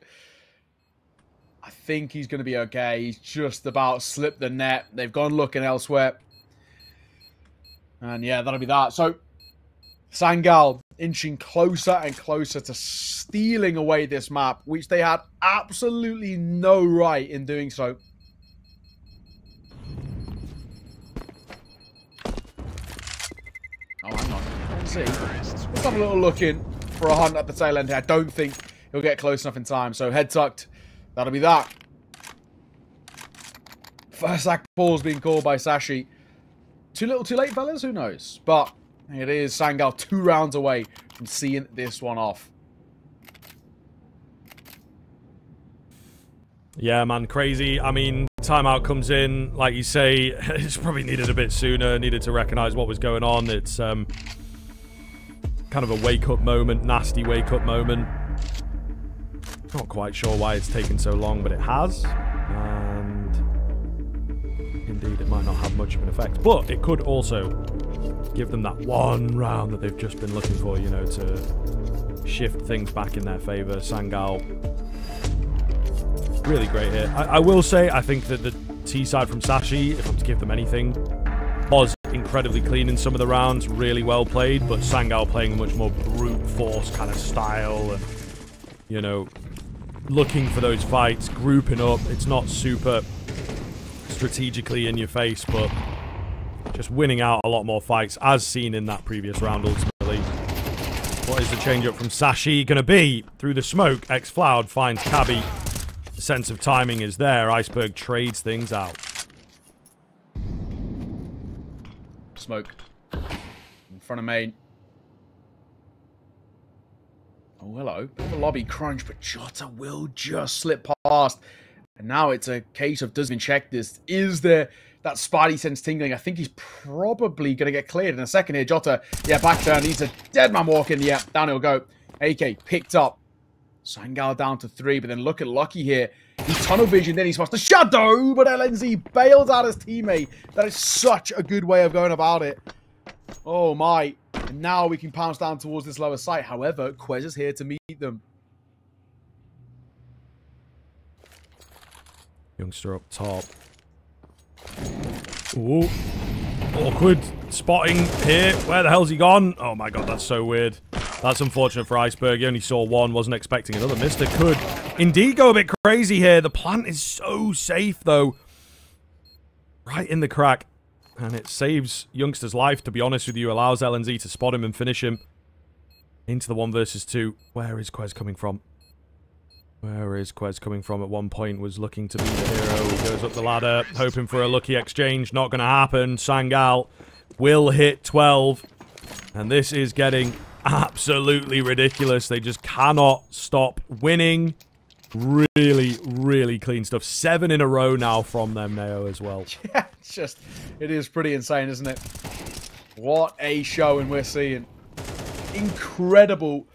I think he's going to be okay. He's just about slipped the net. They've gone looking elsewhere. And yeah, that'll be that. So, Sangal inching closer and closer to stealing away this map, which they had absolutely no right in doing so. Oh, hang on. Let's see. Let's have a little look in for a hunt at the tail end here. I don't think he'll get close enough in time. So, head tucked. That'll be that. First act pause being called by Sashi. Too little, too late, fellas? Who knows? But it is Sangal 2 rounds away from seeing this one off. Yeah, man, crazy. I mean, timeout comes in, like you say, it's probably needed a bit sooner, needed to recognize what was going on. It's kind of a wake-up moment, nasty wake-up moment. Not quite sure why it's taken so long, but it has. And indeed, it might not have much of an effect. But it could also give them that 1 round that they've just been looking for, you know, to shift things back in their favor. Sangal, really great here. I will say, I think that the T side from Sashi, if I'm to give them anything, was incredibly clean in some of the rounds, really well played, but Sangal playing a much more brute force kind of style, and, you know, looking for those fights, grouping up. It's not super strategically in your face, but just winning out a lot more fights, as seen in that previous round, ultimately. What is the change-up from Sashi going to be? Through the smoke, Xfloud finds Cabby. The sense of timing is there. Iceberg trades things out. Smoke. In front of main. Oh, hello. Bit of a lobby crunch, but Jota will just slip past. And now it's a case of, does he check this? Is there that spidey sense tingling? I think he's probably going to get cleared in a second here. Jota, yeah, back turn. He's a dead man walking. Yeah, down he'll go. AK picked up. Sangal down to 3, but then look at Lucky here. He tunnel vision, then he spots the shadow, but LNZ bails out his teammate. That is such a good way of going about it. Oh my. And now we can pounce down towards this lower site. However, Quez is here to meet them. Youngster up top. Ooh. Awkward spotting here. Where the hell's he gone? Oh my god, that's so weird. That's unfortunate for Iceberg. He only saw one, wasn't expecting another. Mister could indeed go a bit crazy here. The plant is so safe, though. Right in the crack. And it saves Youngster's life, to be honest with you. Allows LNZ to spot him and finish him. Into the 1 versus 2. Where is Quez coming from? Where is Quez coming from? At one point was looking to be the hero. He goes up the ladder, hoping for a lucky exchange. Not going to happen. Sangal will hit 12. And this is getting absolutely ridiculous. They just cannot stop winning. Really, really clean stuff. 7 in a row now from them, Neo, as well. Yeah, it's just, it is pretty insane, isn't it? What a showing we're seeing. Incredible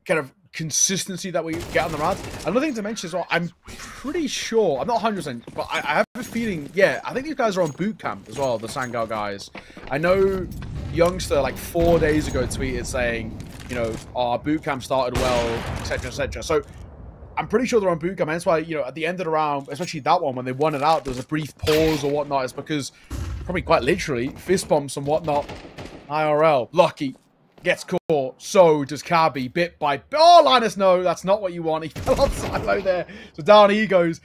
kind of consistency that we get on the rounds. Another thing to mention as well, I'm pretty sure, I'm not 100%, but I have a feeling, yeah, I think these guys are on boot camp as well, the Sangal guys. I know Youngster, like 4 days ago, tweeted saying, you know, our boot camp started well, etc., etc. So I'm pretty sure they're on boot camp, and that's why, you know, at the end of the round, especially that one, when they won it out, there was a brief pause or whatnot. It's because, probably quite literally, fist bumps and whatnot. IRL, Lucky gets caught, so does Cabby, bit by bit. Oh, Linus, no, that's not what you want. He fell off silo there. So down he goes.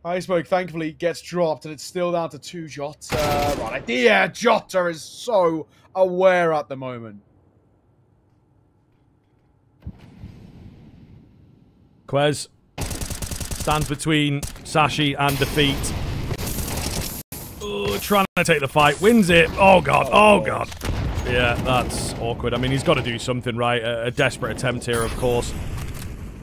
Iceberg, thankfully, gets dropped, and it's still down to 2 Jota. Right idea. Jota is so aware at the moment. Quez stands between Sashi and defeat. Ooh, trying to take the fight. Wins it. Oh, God. Oh, God. Yeah, that's awkward. I mean, he's got to do something, right? A desperate attempt here, of course.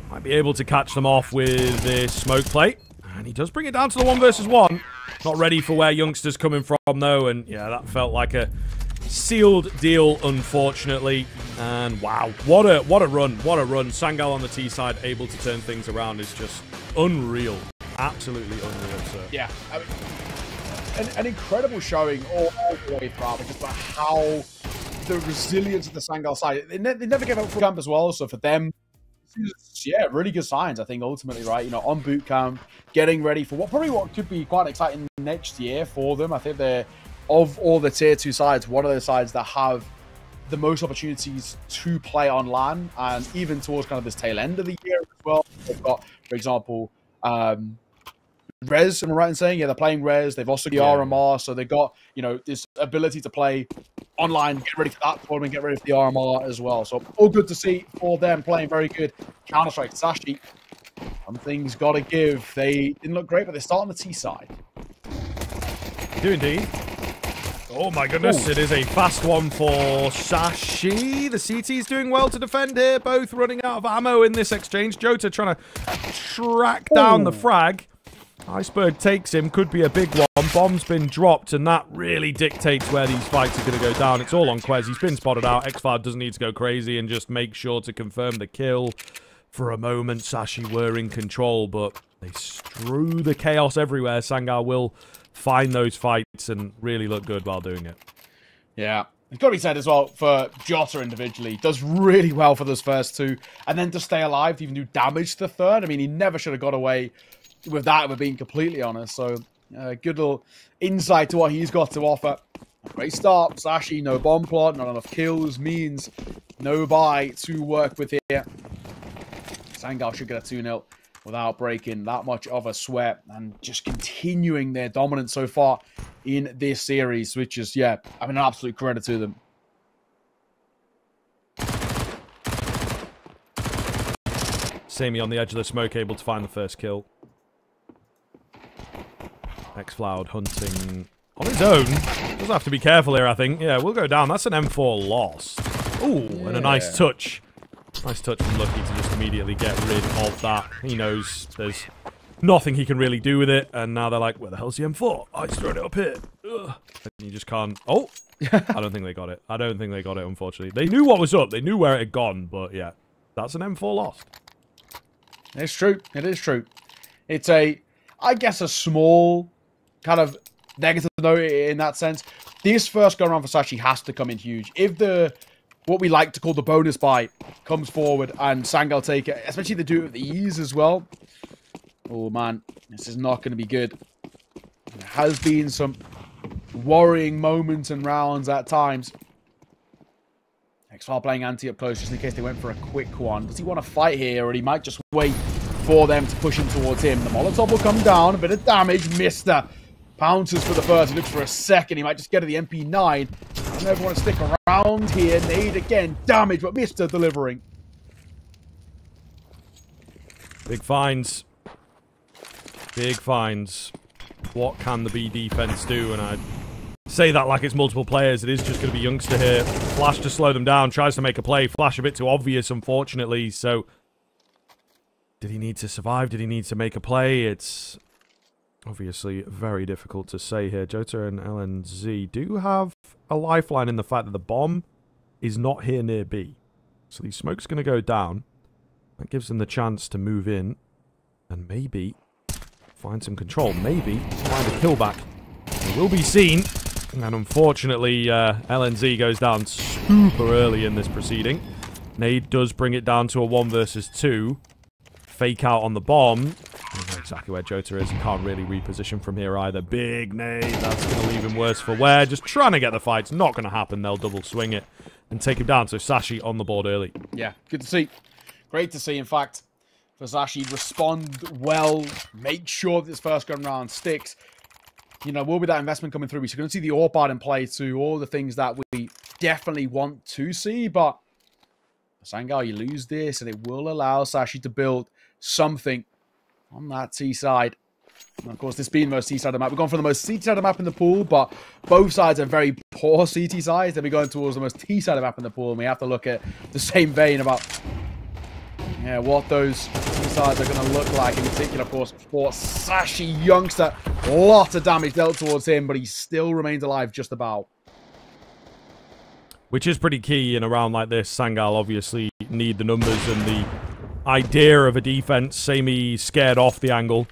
Might be able to catch them off with this smoke plate. And he does bring it down to the 1 versus 1. Not ready for where Youngster's coming from, though. And, yeah, that felt like a sealed deal, unfortunately. And, wow, what a run. What a run. Sangal on the T side, able to turn things around, is just unreal. Absolutely unreal, sir. Yeah, I mean, an incredible showing all the way throughout, just about how the resilience of the Sangal side. They never gave up for camp as well, so for them, yeah, really good signs, I think, ultimately, right? You know, on boot camp, getting ready for what could be quite exciting next year for them. I think they're, of all the tier 2 sides, one of those sides that have the most opportunities to play on LAN, and even towards kind of this tail end of the year as well. They've got, for example, Rez, am I right in saying? Yeah, they're playing Rez. They've also got the RMR, so they've got, you know, this ability to play online, get ready for that tournament, get ready for the RMR as well. So all good to see for them playing very good. Counter-Strike, Sashi, something's got to give. They didn't look great, but they start on the T side. They do indeed. Oh my goodness, It is a fast one for Sashi. The CT's doing well to defend here, both running out of ammo in this exchange. Jota trying to track down the frag. Iceberg takes him, could be a big one. Bomb's been dropped, and that really dictates where these fights are going to go down. It's all on Quez. He's been spotted out. Xfloud doesn't need to go crazy and just make sure to confirm the kill. For a moment, Sashi were in control, but they strew the chaos everywhere. Sangal will find those fights and really look good while doing it. Yeah. It's got to be said as well, for Jota individually, does really well for those first 2, and then to stay alive to even do damage to the 3rd. I mean, he never should have got away with that, if we're being completely honest. So, good little insight to what he's got to offer. Great start. Sashi, no bomb plot, not enough kills, means no buy to work with here. Sangal should get a 2-0. without breaking that much of a sweat and just continuing their dominance so far in this series, which is, yeah, I mean, an absolute credit to them. Sammy on the edge of the smoke, able to find the first kill. Xcloud hunting on his own. Does have to be careful here, I think. Yeah, we'll go down. That's an M4 lost. Ooh, yeah. And a nice touch. Nice touch from Lucky to just immediately get rid of that. He knows there's nothing he can really do with it. And now they're like, where the hell's the M4? Oh, he's throwing it up here. Ugh. And you just can't... Oh! I don't think they got it. I don't think they got it, unfortunately. They knew what was up. They knew where it had gone. But yeah, that's an M4 lost. It's true. It is true. It's a, I guess, a small kind of negative note in that sense. This first go around for Sashi has to come in huge. If the, what we like to call the bonus buy comes forward and Sangal take it, especially if they do it with ease as well. Oh man, this is not going to be good. There has been some worrying moments and rounds at times. Xfile playing anti up close just in case they went for a quick one. Does he want to fight here, or he might just wait for them to push him towards him? The Molotov will come down, a bit of damage. Mister pounces for the first. He looks for a second. He might just get to the MP9. I don't know if you want to stick around here. Nade again, damage, but Mister delivering. Big finds. Big finds. What can the B defense do? And I say that like it's multiple players. It is just going to be Youngster here. Flash to slow them down. Tries to make a play. Flash a bit too obvious, unfortunately. So, did he need to survive? Did he need to make a play? It's obviously very difficult to say here. Jota and LNZ do have a lifeline in the fact that the bomb is not here near B. So, the smoke's going to go down. That gives them the chance to move in. And maybe find some control. Maybe find a kill back. It will be seen. And unfortunately, LNZ goes down super early in this proceeding. Nade does bring it down to a 1 versus 2. Fake out on the bomb. I don't know exactly where Jota is. He can't really reposition from here either. Big nade. That's going to leave him worse for wear. Just trying to get the fight. It's not going to happen. They'll double swing it and take him down. So Sashi on the board early. Yeah, good to see. Great to see, in fact, for Sashi respond well. Make sure that this first gun round sticks. You know, will be that investment coming through. We're going to see the AWP art in play too. All the things that we definitely want to see. But Sangal, you lose this, and it will allow Sashi to build something on that C side. And of course, this being the most C side of the map. We've gone for the most CT side of the map in the pool, but both sides are very poor CT sides. Then we're going towards the most T side of the map in the pool, and we have to look at the same vein about what those sides are going to look like, in particular, of course, for Sashi Youngster. Lots of damage dealt towards him, but he still remains alive just about. Which is pretty key in a round like this. Sangal obviously need the numbers and the idea of a defense. Sammy scared off the angle.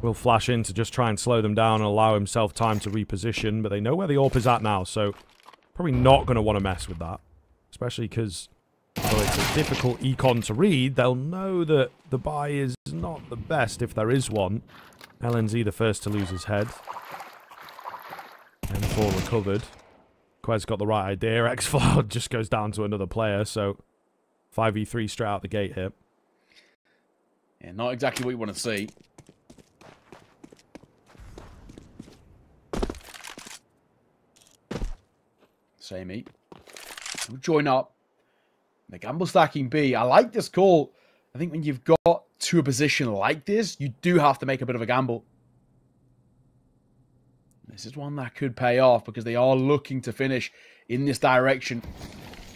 Will flash in to just try and slow them down and allow himself time to reposition, but they know where the AWP is at now, so probably not going to want to mess with that. Especially because although it's a difficult econ to read, they'll know that the buy is not the best if there is one. LNZ the first to lose his head. M4 recovered. Quez got the right idea. Xfloud just goes down to another player, so 5v3 straight out the gate here. Yeah, not exactly what you want to see. Sammy. We'll join up. The gamble stacking B. I like this call. I think when you've got to a position like this, you do have to make a bit of a gamble. This is one that could pay off because they are looking to finish in this direction.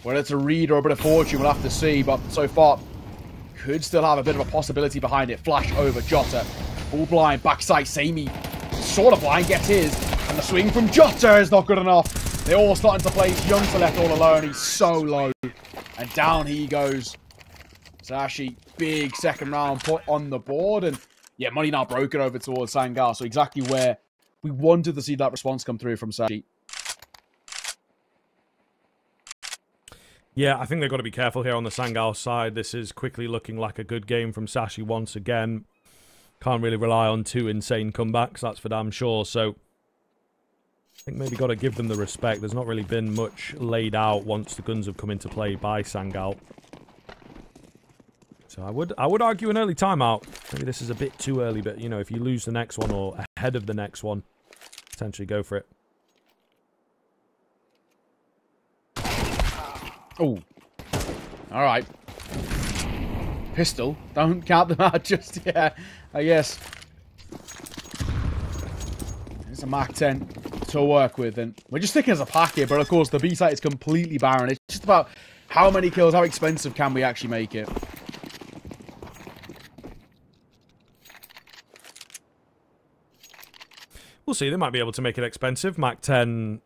Whether it's a read or a bit of fortune, we'll have to see. But so far, could still have a bit of a possibility behind it. Flash over Jota. Full blind. Backside Sammy. Sort of blind. Gets his. And the swing from Jota is not good enough. They're all starting to play. Youngster left all alone. He's so low. And down he goes. Sashi, big second round put on the board. And yeah, money now broken over towards Sangal. So exactly where we wanted to see that response come through from Sashi. Yeah, I think they've got to be careful here on the Sangal side. This is quickly looking like a good game from Sashi once again. Can't really rely on two insane comebacks, that's for damn sure. So I think maybe got to give them the respect. There's not really been much laid out once the guns have come into play by Sangal. So I would argue an early timeout. Maybe this is a bit too early, but, you know, if you lose the next one or ahead of the next one, potentially go for it. Oh. All right. Pistol. Don't count them out just yet, I guess. There's a Mark 10 to work with, and we're just thinking as a pack here, but of course the B site is completely barren. It's just about how many kills, how expensive can we actually make it. We'll see. They might be able to make it expensive. Mark 10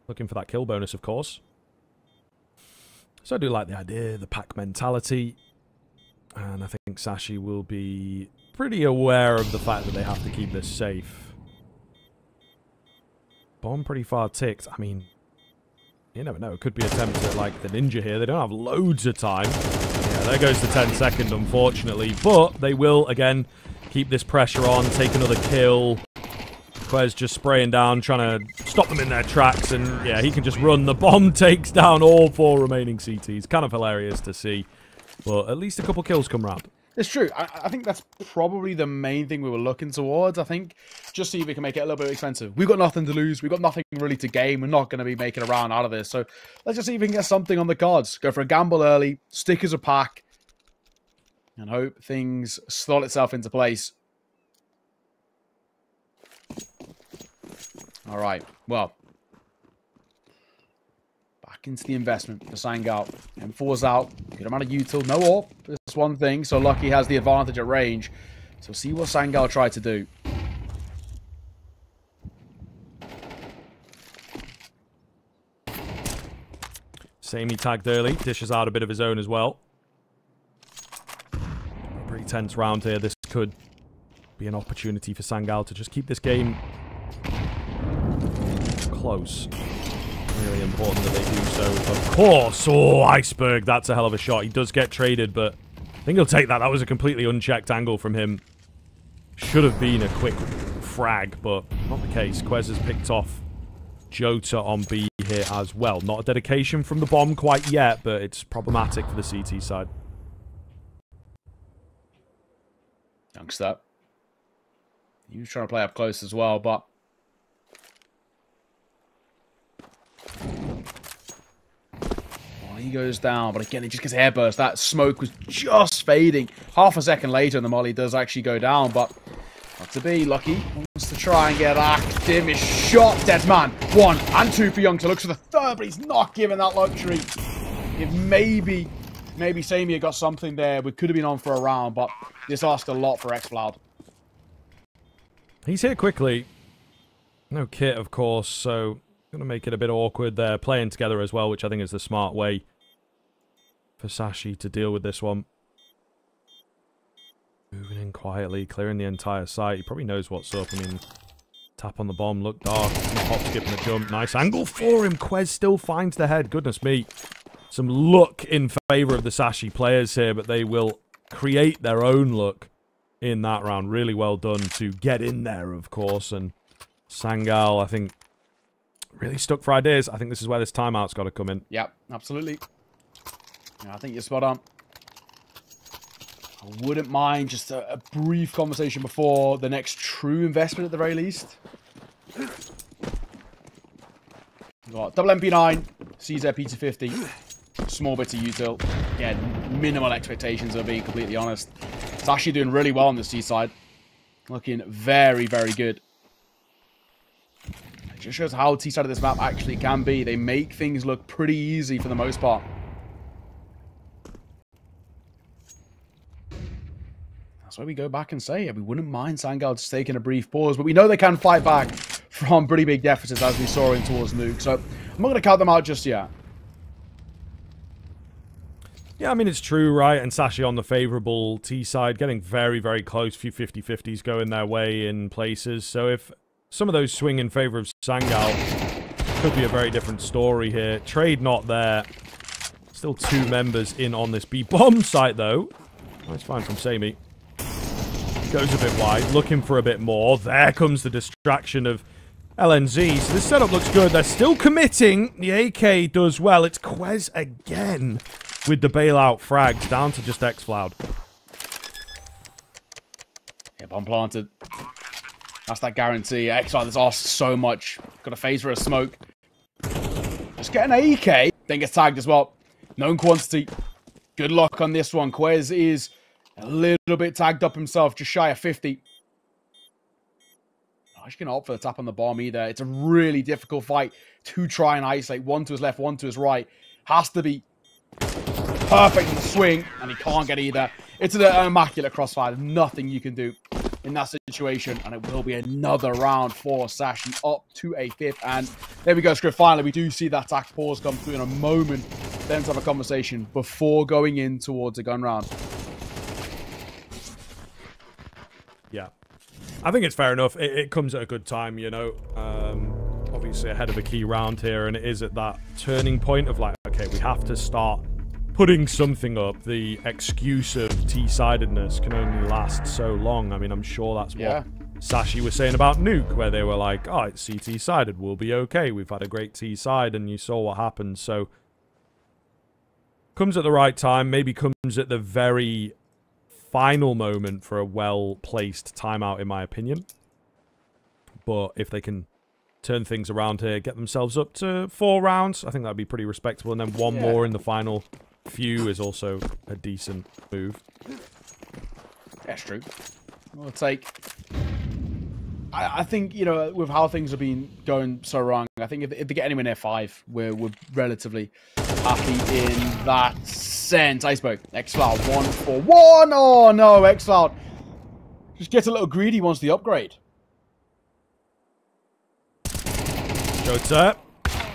looking for that kill bonus, of course. So I do like the idea, the pack mentality. And I think Sashi will be pretty aware of the fact that they have to keep this safe. Bomb pretty far ticked. I mean, you never know. It could be attempts at, like, the ninja here. They don't have loads of time. Yeah, there goes the 10 second, unfortunately. But they will, again, keep this pressure on, take another kill. Quez just spraying down, trying to stop them in their tracks. And, yeah, he can just run. The bomb takes down all 4 remaining CTs. Kind of hilarious to see. But at least a couple kills come round. It's true. I think that's probably the main thing we were looking towards. I think just see if we can make it a little bit expensive. We've got nothing to lose. We've got nothing really to gain. We're not going to be making a round out of this. So let's just see if we can get something on the cards. Go for a gamble early, stick as a pack, and hope things slot itself into place. All right. Well, back into the investment for Sangal. M4's out. Good amount of util. No AWP. Just one thing. So Lucky has the advantage at range. So see what Sangal tried to do. Samey tagged early. Dishes out a bit of his own as well. Pretty tense round here. This could be an opportunity for Sangal to just keep this game close. Really important that they do so, of course. Oh, Iceberg, that's a hell of a shot. He does get traded, but I think he'll take that. That was a completely unchecked angle from him. Should have been a quick frag, but not the case. Quez has picked off Jota on B here as well. Not a dedication from the bomb quite yet, but it's problematic for the CT side. Dunks that. He was trying to play up close as well, but he goes down, but again, he just gets airburst. That smoke was just fading. Half a second later, and the molly does actually go down, but not to be. Lucky wants to try and get active. His shot, dead man. 1 and 2 for Young to look for the third, but he's not given that luxury. If maybe Samia got something there, we could have been on for a round, but this asked a lot for X-Cloud. He's here quickly. No kit, of course, so going to make it a bit awkward there. Playing together as well, which I think is the smart way for Sashi to deal with this one. Moving in quietly, clearing the entire site. He probably knows what's up. I mean, tap on the bomb, look dark. Hop, skip, and a jump. Nice angle for him. Quez still finds the head. Goodness me. Some luck in favour of the Sashi players here, but they will create their own luck in that round. Really well done to get in there, of course. And Sangal, I think, really stuck for ideas. I think this is where this timeout's got to come in. Yep, absolutely. Yeah, I think you're spot on. I wouldn't mind just a brief conversation before the next true investment at the very least. We've got double MP9, CZ P250, small bits of util. Again, minimal expectations, of being completely honest. It's actually doing really well on the C side. Looking very, very good. It just shows how T-side of this map actually can be. They make things look pretty easy for the most part. That's why we go back and say we wouldn't mind Sangal just taking a brief pause, but we know they can fight back from pretty big deficits as we saw in towards Nuke. So I'm not going to count them out just yet. Yeah, I mean, it's true, right? And Sashi on the favourable T side, getting very, very close. Few 50-50s going their way in places. So if some of those swing in favour of Sangal, could be a very different story here. Trade not there. Still 2 members in on this B-bomb site, though. Nice find from Samey. Goes a bit wide, looking for a bit more. There comes the distraction of LNZ. So this setup looks good. They're still committing. The AK does well. It's Quez again. with the bailout frags down to just X-Cloud. Yeah, bomb planted. That's that guarantee. X-Cloud has asked so much. Got a phase for a smoke. Just get an AK. Then gets tagged as well. Known quantity. Good luck on this one. Quez is a little bit tagged up himself. Just shy of 50. Not just going to opt for the tap on the bomb either. It's a really difficult fight to try and isolate. One to his left, one to his right. Has to be perfect in the swing. And he can't get either. It's an immaculate crossfire. Nothing you can do in that situation, and it will be another round for Sashi up to a 5th. And there we go, Script. Finally, we do see that attack pause come through in a moment. Then to have a conversation before going in towards a gun round. Yeah, I think it's fair enough. It comes at a good time, you know. Obviously ahead of a key round here, and it is at that turning point of like, okay, we have to start putting something up. The excuse of T-sidedness can only last so long. I mean, I'm sure that's what Sashi was saying about Nuke, where they were like, oh, it's CT-sided, we'll be okay. We've had a great T-side, and you saw what happened. So, comes at the right time, maybe comes at the very final moment for a well-placed timeout, in my opinion. But if they can turn things around here, get themselves up to 4 rounds, I think that'd be pretty respectable. And then one more in the final few is also a decent move. That's true. We'll take... I think, you know, with how things have been going so wrong, I think if they get anywhere near 5, we're relatively happy in that sense. Iceberg, X-Cloud, 1 for 1. Oh, no, X-Cloud just gets a little greedy, wants the upgrade. Jota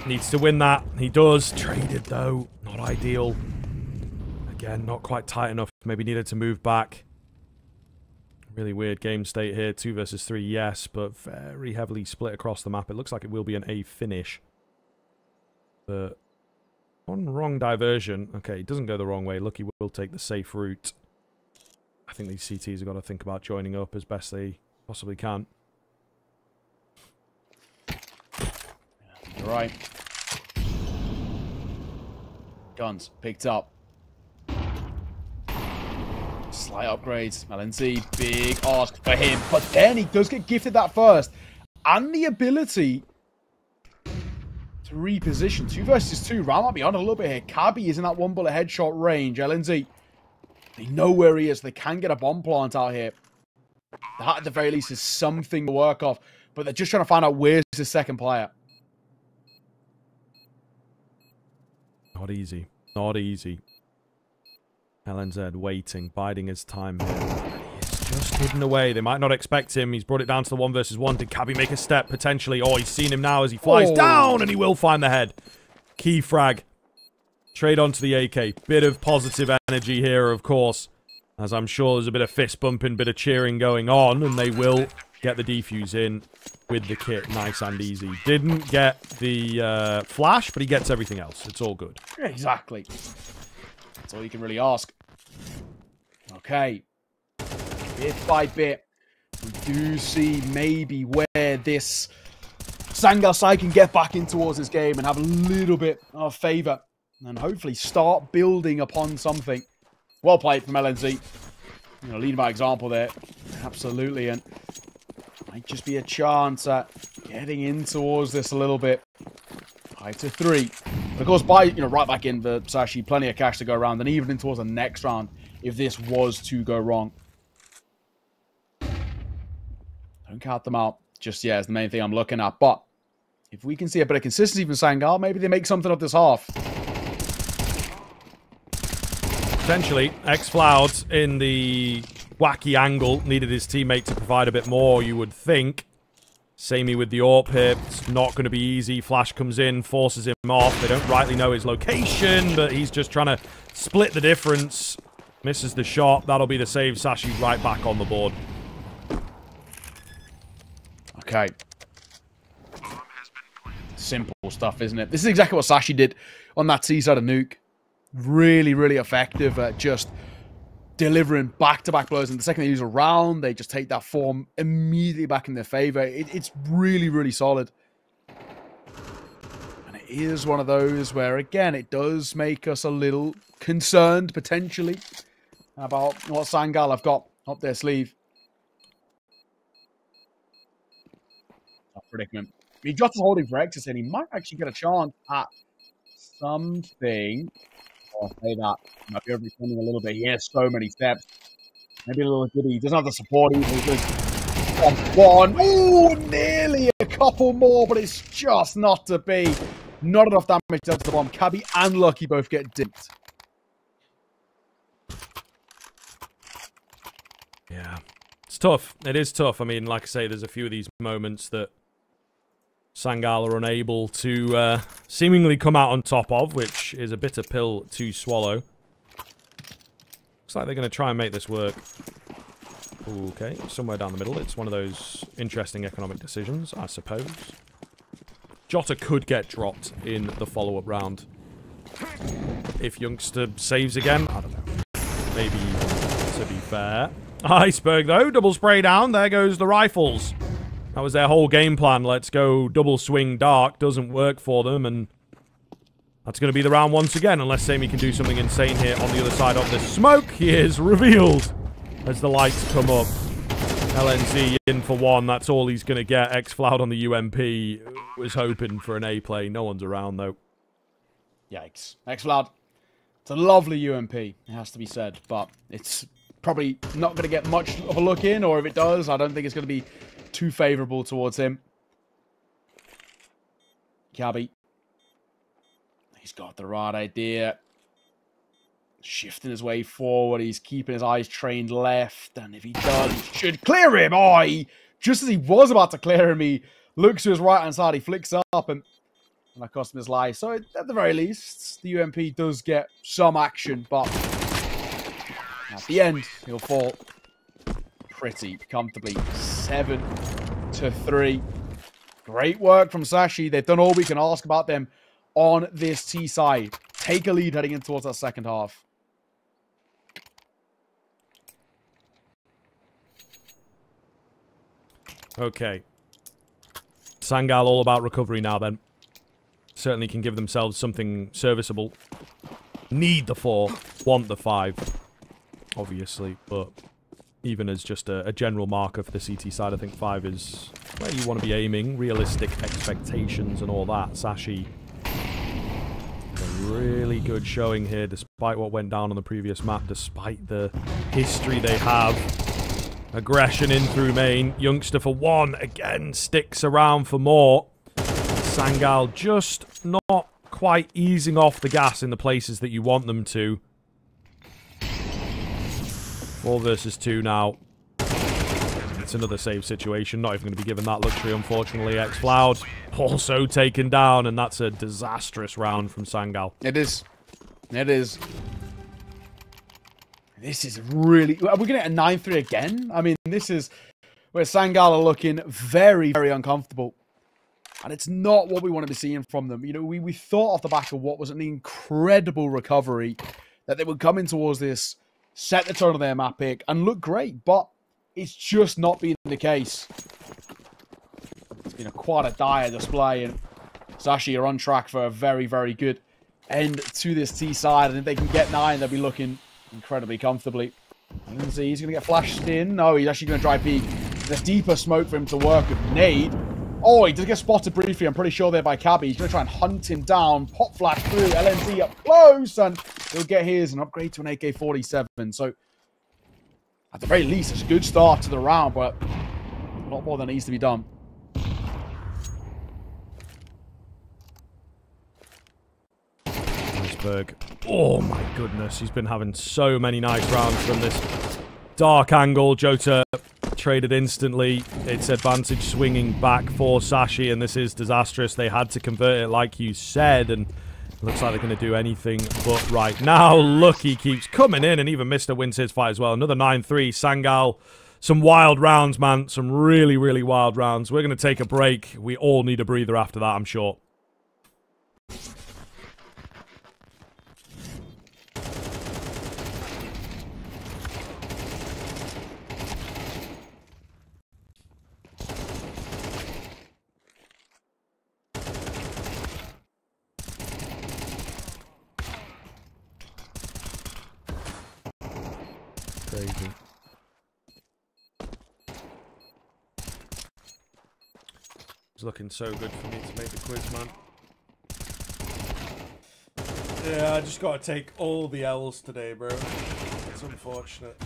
needs to win that. He does. Traded, though. Not ideal. Again, not quite tight enough. Maybe needed to move back. Really weird game state here. 2 versus 3, yes, but very heavily split across the map. It looks like it will be an A finish. But one wrong diversion. Okay, it doesn't go the wrong way. Lucky will take the safe route. I think these CTs have got to think about joining up as best they possibly can. You're right. Guns picked up. Slight upgrades. LNC, big ask for him. But then he does get gifted that first. And the ability to reposition. 2 versus 2. Round might be on a little bit here. Cabby is in that 1 bullet headshot range. LNZ, they know where he is. They can get a bomb plant out here. That at the very least is something to work off. But they're just trying to find out where's the second player. Not easy. Not easy. LNZ waiting, biding his time here. He's just hidden away. They might not expect him. He's brought it down to the 1 versus 1. Did Cabby make a step, potentially? Oh, he's seen him now as he flies down, and he will find the head. Key frag. Trade onto the AK. Bit of positive energy here, of course. As I'm sure there's a bit of fist bumping, bit of cheering going on, and they will get the defuse in with the kit. Nice and easy. Didn't get the flash, but he gets everything else. It's all good. Exactly. That's all you can really ask. Okay. Bit by bit, we do see maybe where this Sangal side can get back in towards this game and have a little bit of favour. And hopefully start building upon something. Well played from LNZ. You know, leading by example there. Absolutely. And might just be a chance at getting in towards this a little bit. 5 to 3. But of course, right back in for Sashi, plenty of cash to go around, and even in towards the next round if this was to go wrong. Don't count them out just yet is the main thing I'm looking at. But if we can see a bit of consistency from Sangal, maybe they make something of this half. Potentially, X-Cloud in the wacky angle needed his teammate to provide a bit more, you would think. Samey with the AWP here. It's not going to be easy. Flash comes in, forces him off. They don't rightly know his location, but he's just trying to split the difference. Misses the shot. That'll be the save. Sashi right back on the board. Okay. Simple stuff, isn't it? This is exactly what Sashi did on that C side of Nuke. Really, really effective at just delivering back-to-back blows. And the second they use a round, they just take that form immediately back in their favor. It's really, really solid. And it is one of those where, again, it does make us a little concerned, potentially, about what Sangal have got up their sleeve. Predicament. He just holding for Exus, and he might actually get a chance at something. I'll say that. He might be overextending a little bit. He has so many steps. Maybe a little giddy. He doesn't have the support either. He just one. Ooh, nearly a couple more, but it's just not to be. Not enough damage to the bomb. Cabby and Lucky both get dipped. Yeah. It's tough. It is tough. I mean, like I say, there's a few of these moments that Sangal are unable to seemingly come out on top of, which is a bitter pill to swallow. Looks like they're going to try and make this work. Okay, somewhere down the middle. It's one of those interesting economic decisions, I suppose. Jota could get dropped in the follow-up round. If Youngster saves again, I don't know. Maybe, to be fair. Iceberg, though. Double spray down. There goes the rifles. That was their whole game plan. Let's go double swing dark. Doesn't work for them, and that's going to be the round once again, unless Sammy can do something insane here on the other side of the smoke. He is revealed as the lights come up. LNZ in for one. That's all he's going to get. X-Floud on the UMP. Was hoping for an A play. No one's around, though. Yikes. X-Floud. It's a lovely UMP, it has to be said, but it's probably not going to get much of a look in, or if it does, I don't think it's going to be too favourable towards him. Cabby. He's got the right idea. Shifting his way forward. He's keeping his eyes trained left. And if he does, he should clear him. Oh, just as he was about to clear him, he looks to his right-hand side. He flicks up and that cost him his life. So at the very least, the UMP does get some action. But at the end, he'll fall pretty comfortably. 7-3. Great work from Sashi. They've done all we can ask about them on this T side. Take a lead heading in towards that second half. Okay. Sangal all about recovery now then. Certainly can give themselves something serviceable. Need the 4, want the 5. Obviously, but even as just a general marker for the CT side, I think 5 is where you want to be aiming. Realistic expectations and all that. Sashi, a really good showing here, despite what went down on the previous map, despite the history they have. Aggression in through main. Youngster for 1, again, sticks around for more. Sangal just not quite easing off the gas in the places that you want them to. 4 versus 2 now. It's another save situation. Not even going to be given that luxury, unfortunately. X-Floud also taken down, and that's a disastrous round from Sangal. It is. It is. This is really... Are we going to get a 9-3 again? I mean, this is where Sangal are looking very, very uncomfortable. And it's not what we want to be seeing from them. You know, we thought off the back of what was an incredible recovery that they would come in towards this, set the tone of their map pick, and look great. But it's just not been the case. It's been quite a dire display. And Sashi are on track for a very, very good end to this T side. And if they can get 9, they'll be looking incredibly comfortably. He's going to get flashed in. No, he's actually going to try peek. There's deeper smoke for him to work with. Nade. Oh, he does get spotted briefly. I'm pretty sure there by Cabby. He's going to try and hunt him down. Pop flash through. LNZ up close. And he'll get his and upgrade to an AK-47. So, at the very least, it's a good start to the round. But a lot more than needs to be done. Iceberg. Oh my goodness, he's been having so many nice rounds from this dark angle. Jota traded instantly. It's advantage swinging back for Sashi, and this is disastrous. They had to convert it like you said, and it looks like they're going to do anything but right now. Lucky keeps coming in, and even Mr. wins his fight as well. Another 9-3. Sangal, some wild rounds, man. Some really, really wild rounds. We're going to take a break. We all need a breather after that, I'm sure. Crazy. It's looking so good for me to make the quiz, man. Yeah, I just gotta take all the L's today, bro. It's unfortunate.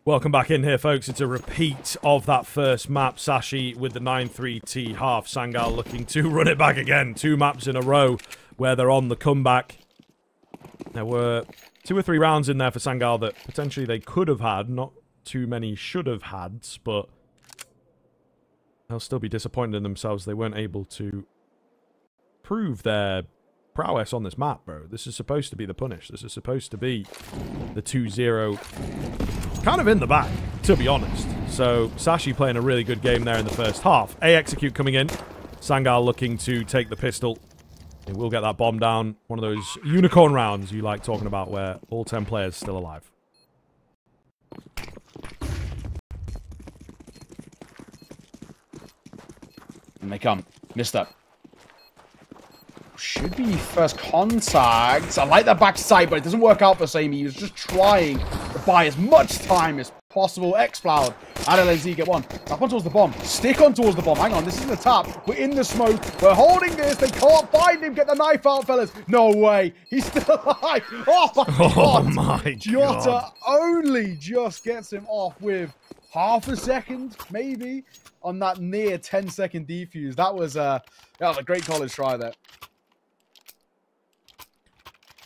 Welcome back in here, folks. It's a repeat of that first map. Sashi with the 9-3T half. Sangal looking to run it back again. 2 maps in a row where they're on the comeback. There were 2 or 3 rounds in there for Sangal that potentially they could have had. Not too many should have had, but they'll still be disappointed in themselves. They weren't able to prove their prowess on this map, bro. This is supposed to be the punish. This is supposed to be the 2-0. Kind of in the back, to be honest. So, Sashi playing a really good game there in the first half. A-Execute coming in. Sangal looking to take the pistol. He will get that bomb down. One of those unicorn rounds you like talking about where all 10 players still alive. And they come. Missed up. Should be first contact. I like that backside, but it doesn't work out for Sammy. He was just trying to buy as much time as possible. X-Cloud and LNZ get one. Tap on towards the bomb. Stick on towards the bomb. Hang on, this isn't a tap. We're in the smoke. We're holding this. They can't find him. Get the knife out, fellas. No way. He's still alive. Oh my god. Oh my Jota god. only just gets him off with half a second, maybe, on that near 10-second defuse. That was a great college try there.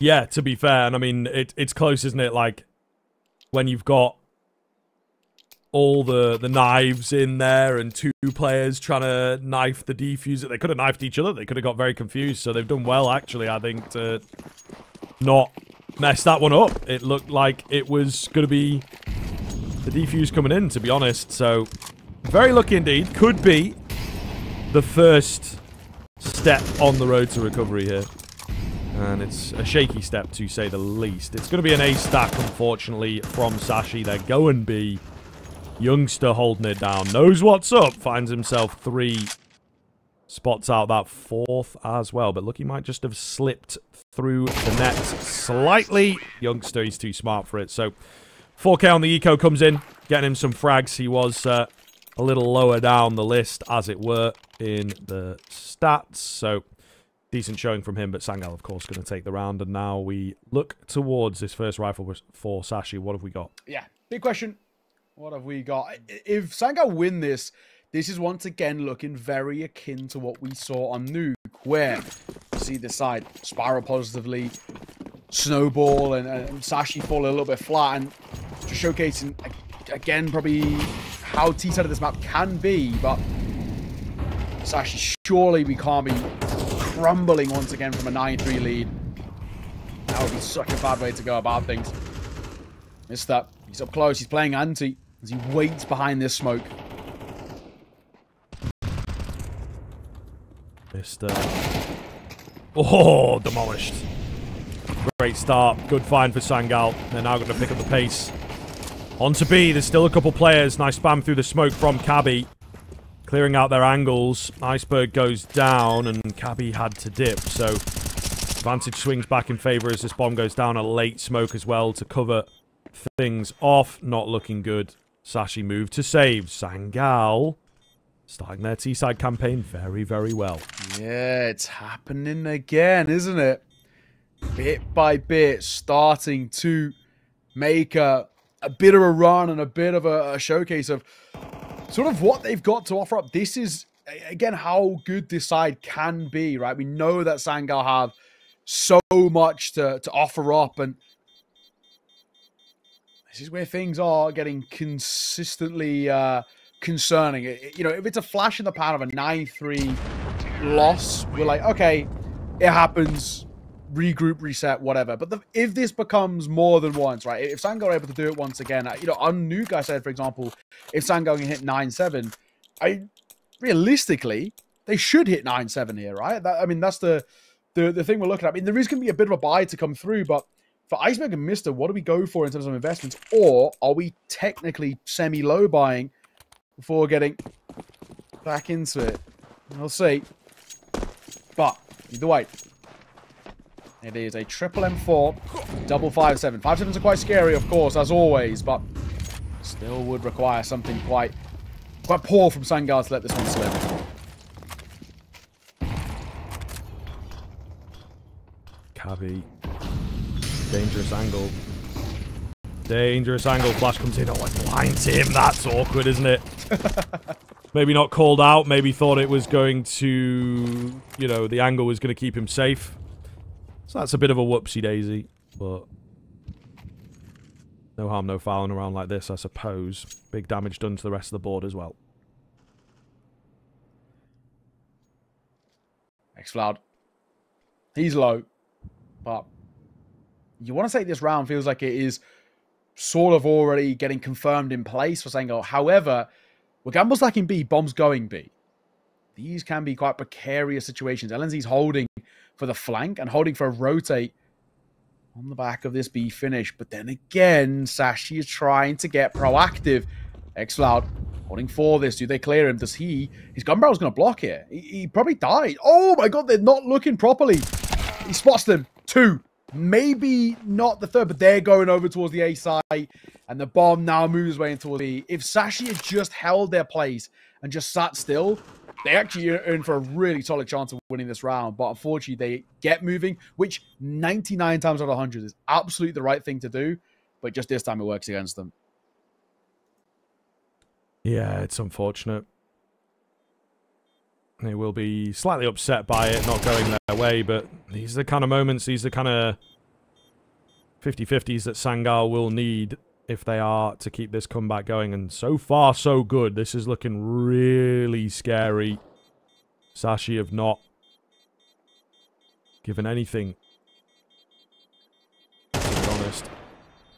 Yeah, to be fair, and I mean, it's close, isn't it? Like, when you've got all the knives in there and 2 players trying to knife the defuser. They could have knifed each other. They could have got very confused. So they've done well, actually, I think, to not mess that one up. It looked like it was going to be the defuse coming in, to be honest. So, very lucky indeed. Could be the first step on the road to recovery here. And it's a shaky step, to say the least. It's going to be an A stack, unfortunately, from Sashi. They're going B. Youngster holding it down. Knows what's up. Finds himself 3 Spots out that fourth as well, but Lucky might just have slipped through the net slightly. Youngster, he's too smart for it. So 4K on the eco comes in, getting him some frags. He was a little lower down the list, as it were, in the stats. So decent showing from him, but Sangal, of course, going to take the round. And now we look towards this first rifle for Sashi. What have we got? Yeah, big question. What have we got? If Sangal win this, this is once again looking very akin to what we saw on Nuke, where you see this side spiral positively, snowball, and Sashi fall a little bit flat, and just showcasing, again, probably how T-side of this map can be, but Sashi, surely we can't be crumbling once again from a 9-3 lead. That would be such a bad way to go about things. Missed that. He's up close. He's playing anti as he waits behind this smoke. Oh, demolished. Great start. Good find for Sangal. They're now going to pick up the pace. On to B. There's still a couple players. Nice spam through the smoke from Cabby. Clearing out their angles. Iceberg goes down, and Cabby had to dip. So, advantage swings back in favor as this bomb goes down. A late smoke as well to cover things off. Not looking good. Sashi moved to save. Sangal starting their T-side campaign very, very well. Yeah, it's happening again, isn't it? Bit by bit, starting to make a bit of a run and a bit of a showcase of sort of what they've got to offer up. This is, again, how good this side can be, right? We know that Sangal have so much to offer up, and this is where things are getting consistently concerning. You know, if it's a flash in the pan of a 9-3 loss, we're like, okay, it happens, regroup, reset, whatever. But if this becomes more than once, right? If Sangal are able to do it once again, you know, on Nuke, I said, for example, if Sangal can hit 9-7, realistically, they should hit 9-7 here, right? I mean, that's the thing we're looking at. I mean, there is going to be a bit of a buy to come through, but for Iceberg and Mister, what do we go for in terms of investments? Or are we technically semi-low buying before getting back into it? We'll see. But either way, it is a triple M4, double 5-7. 5-7s are quite scary, of course, as always, but still would require something quite poor from Sangal to let this one slip. Cabby. Dangerous angle. Dangerous angle. Flash comes in. Oh, it blinds him. That's awkward, isn't it? Maybe not called out. Maybe thought it was going to, you know, the angle was going to keep him safe. So that's a bit of a whoopsie daisy. But no harm, no fouling around like this, I suppose. Big damage done to the rest of the board as well. X-Cloud. He's low. But you want to say this round feels like it is sort of already getting confirmed in place for Sangal. However, with Gamble's lacking B, bombs going B. These can be quite precarious situations. LNZ's holding for the flank and holding for a rotate on the back of this B finish. But then again, Sashi is trying to get proactive. X-Cloud holding for this. Do they clear him? Does he? His gun barrel's going to block here. He probably died. Oh my god, they're not looking properly. He spots them. 2. Maybe not the 3rd, but they're going over towards the A side. And the bomb now moves his way into the B. If Sashi had just held their place and just sat still, they actually are in for a really solid chance of winning this round. But unfortunately, they get moving, which 99 times out of 100 is absolutely the right thing to do. But just this time, it works against them. Yeah, it's unfortunate. They will be slightly upset by it not going their way, but these are the kind of moments, these are the kind of 50-50s that Sangal will need if they are to keep this comeback going. And so far, so good. This is looking really scary. Sashi have not given anything, to be honest.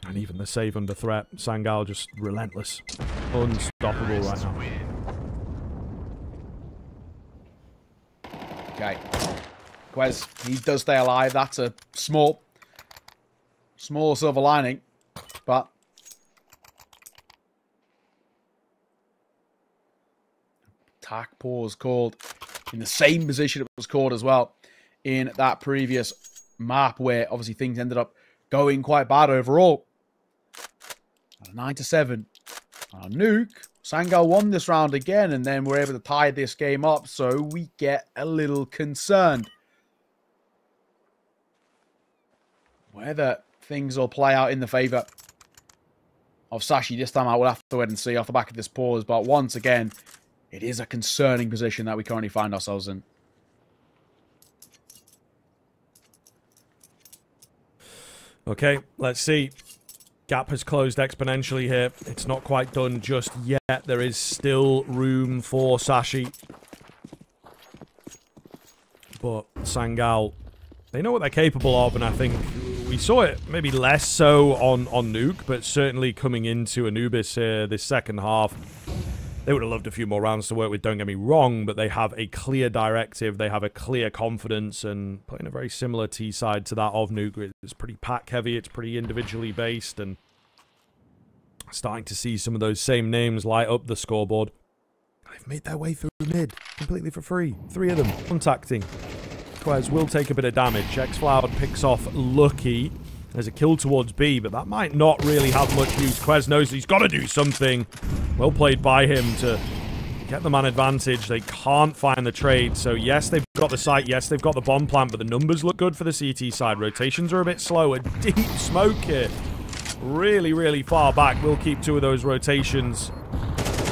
And even the save under threat. Sangal just relentless. Unstoppable right now. Okay. Quez, he does stay alive. That's a small silver lining. But attack pause called. in the same position it was caught as well in that previous map, where obviously things ended up going quite bad overall. 9-7. Nuke, Sangal won this round again, and then we're able to tie this game up, so we get a little concerned whether things will play out in the favour of Sashi this time. I will have to wait and see off the back of this pause, but once again, it is a concerning position that we currently find ourselves in. Okay, let's see. Gap has closed exponentially here. It's not quite done just yet. There is still room for Sashi. But Sangal, they know what they're capable of, and I think we saw it maybe less so on Nuke, but certainly coming into Anubis here this second half, they would have loved a few more rounds to work with, don't get me wrong, but they have a clear directive, they have a clear confidence, and playing a very similar T-side to that of Nuke. It's pretty pack-heavy, it's pretty individually based, and starting to see some of those same names light up the scoreboard. They've made their way through mid, completely for free. 3 of them, contacting. Quez will take a bit of damage. Xfloud picks off Lucky. There's a kill towards B, but that might not really have much use. Quez knows he's got to do something. Well played by him to get the man advantage. They can't find the trade. So yes, they've got the site. Yes, they've got the bomb plant, but the numbers look good for the CT side. Rotations are a bit slow. A deep smoke here. Really, really far back. We'll keep 2 of those rotations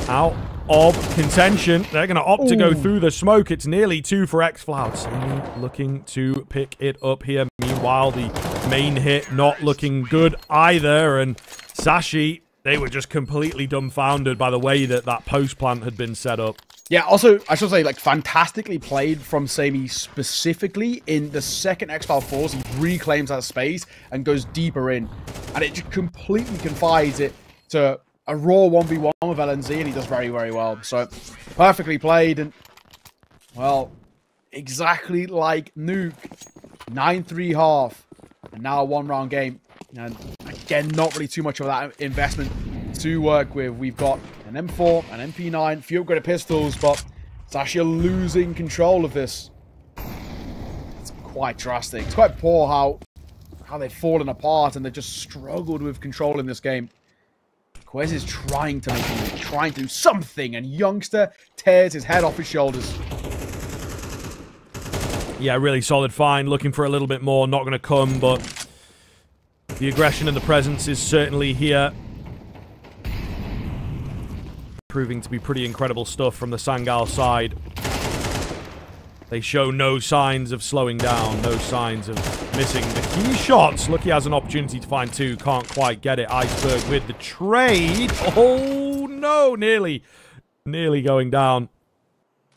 out of contention. They're going to opt to go through the smoke. It's nearly 2 for Xfloud. Looking to pick it up here. Meanwhile, the main hit not looking good either. And Sashi, they were just completely dumbfounded by the way that that post plant had been set up. Yeah, also, I should say, like, fantastically played from Sammy specifically in the second Xfloud falls. He reclaims that space and goes deeper in. And it just completely confides it to a raw 1v1 with LNZ, and he does very, very well. So, perfectly played, and, well, exactly like Nuke. 9-3 half, and now a 1-round game. And, again, not really too much of that investment to work with. We've got an M4, an MP9, few upgraded pistols, but it's actually losing control of this. It's quite drastic. It's quite poor how they've fallen apart, and they've just struggled with control in this game. Quez is trying to make a move, trying to do something, and Youngster tears his head off his shoulders. Yeah, really solid find. Looking for a little bit more. Not going to come, but the aggression and the presence is certainly here. Proving to be pretty incredible stuff from the Sangal side. They show no signs of slowing down, no signs of missing the key shots. Lucky has an opportunity to find 2, can't quite get it. Iceberg with the trade. Oh no, nearly going down.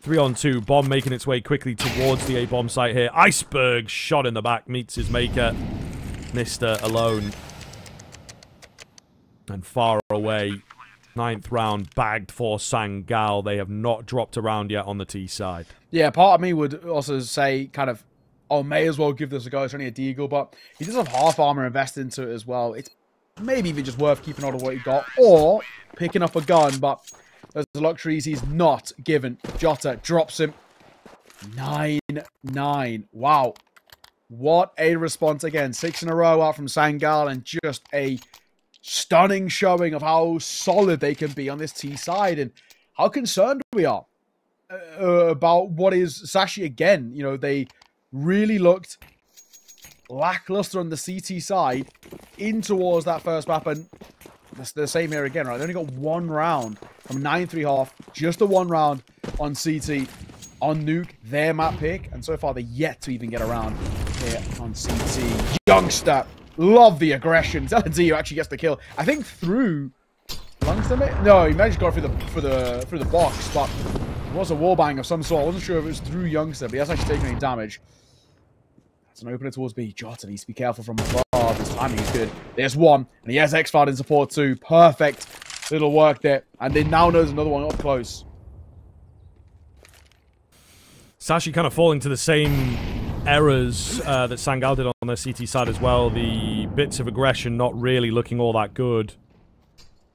3-on-2, bomb making its way quickly towards the A-bomb site here. Iceberg shot in the back, meets his maker. Mr. Alone. And far away. 9th round bagged for Sangal. They have not dropped a round yet on the T side. Yeah, part of me would also say kind of, oh, may as well give this a go. It's only a deagle, but he does have half armor invested into it as well. It's maybe even just worth keeping on with what you got or picking up a gun, but those luxuries he's not given. Jota drops him. 9-9. Wow. What a response again. 6 in a row out from Sangal, and just a stunning showing of how solid they can be on this T side and how concerned we are about what is Sashi again. You know, they really looked lackluster on the CT side in towards that first map, and that's the same here again, right? They only got 1 round from 9-3 half, just a 1 round on CT. On Nuke, their map pick, and so far they're yet to even get around here on CT. Youngster, love the aggression. It's LNZ who actually gets the kill. I think through Youngster. No, he managed to go through the box, but it was a wallbang of some sort. I wasn't sure if it was through Youngster, but he hasn't actually taken any damage. That's an opener towards B. Jota needs to be careful from above. His timing is good. There's 1, and he has Xfloud in support too. Perfect little work there, and then now knows another one up close. Sashi kind of falling to the same errors that Sangal did on their CT side as well. The bits of aggression not really looking all that good.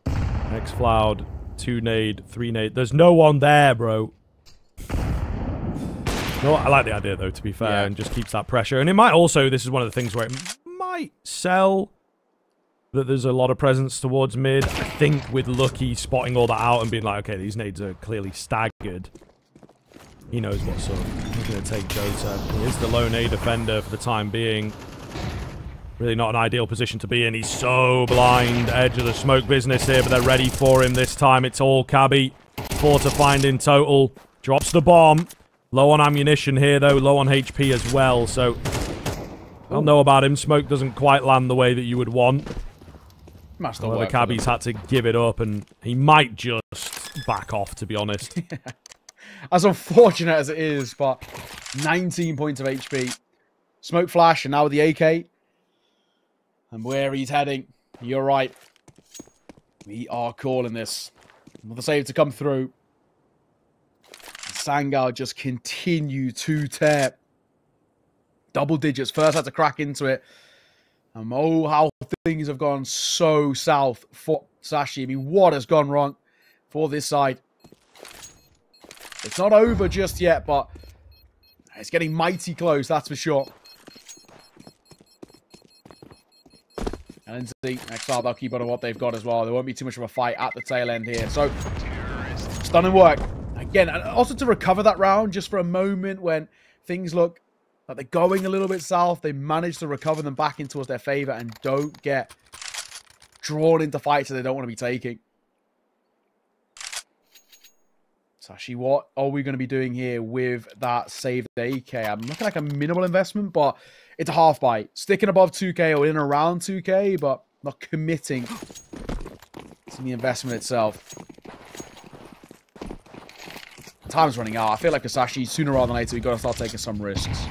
Xfloud, 2 nade, 3 nade. There's no one there, bro. No, I like the idea, though, to be fair, and just keeps that pressure. And it might also, this is one of the things where it might sell that there's a lot of presence towards mid. I think with Lucky spotting all that out and being like, okay, these nades are clearly staggered, he knows what's up. He's going to take Jota. He is the lone A defender for the time being. Really not an ideal position to be in. He's so blind. Edge of the smoke business here, but they're ready for him this time. It's all Cabby. 4 to find in total. Drops the bomb. Low on ammunition here, though. Low on HP as well, so I don't know about him. Smoke doesn't quite land the way that you would want. However, Cabby's had to give it up, and he might just back off, to be honest. As unfortunate as it is, but 19 points of HP. Smoke flash, and now with the AK. And where he's heading, you're right. We are calling this. Another save to come through. Sangal just continue to tear. Double digits. First had to crack into it. And oh, how things have gone so south for Sashi. I mean, what has gone wrong for this side? It's not over just yet, but it's getting mighty close, that's for sure. And next time they'll keep on what they've got as well. There won't be too much of a fight at the tail end here. So, stunning work. Again, and also to recover that round just for a moment when things look like they're going a little bit south. They manage to recover them back in towards their favor and don't get drawn into fights that they don't want to be taking. Sashi, what are we going to be doing here with that saved AK? I'm looking like a minimal investment, but it's a half buy. Sticking above 2k or in around 2k, but not committing to the investment itself. Time's running out. I feel like Sashi, sooner rather than later, we've got to start taking some risks.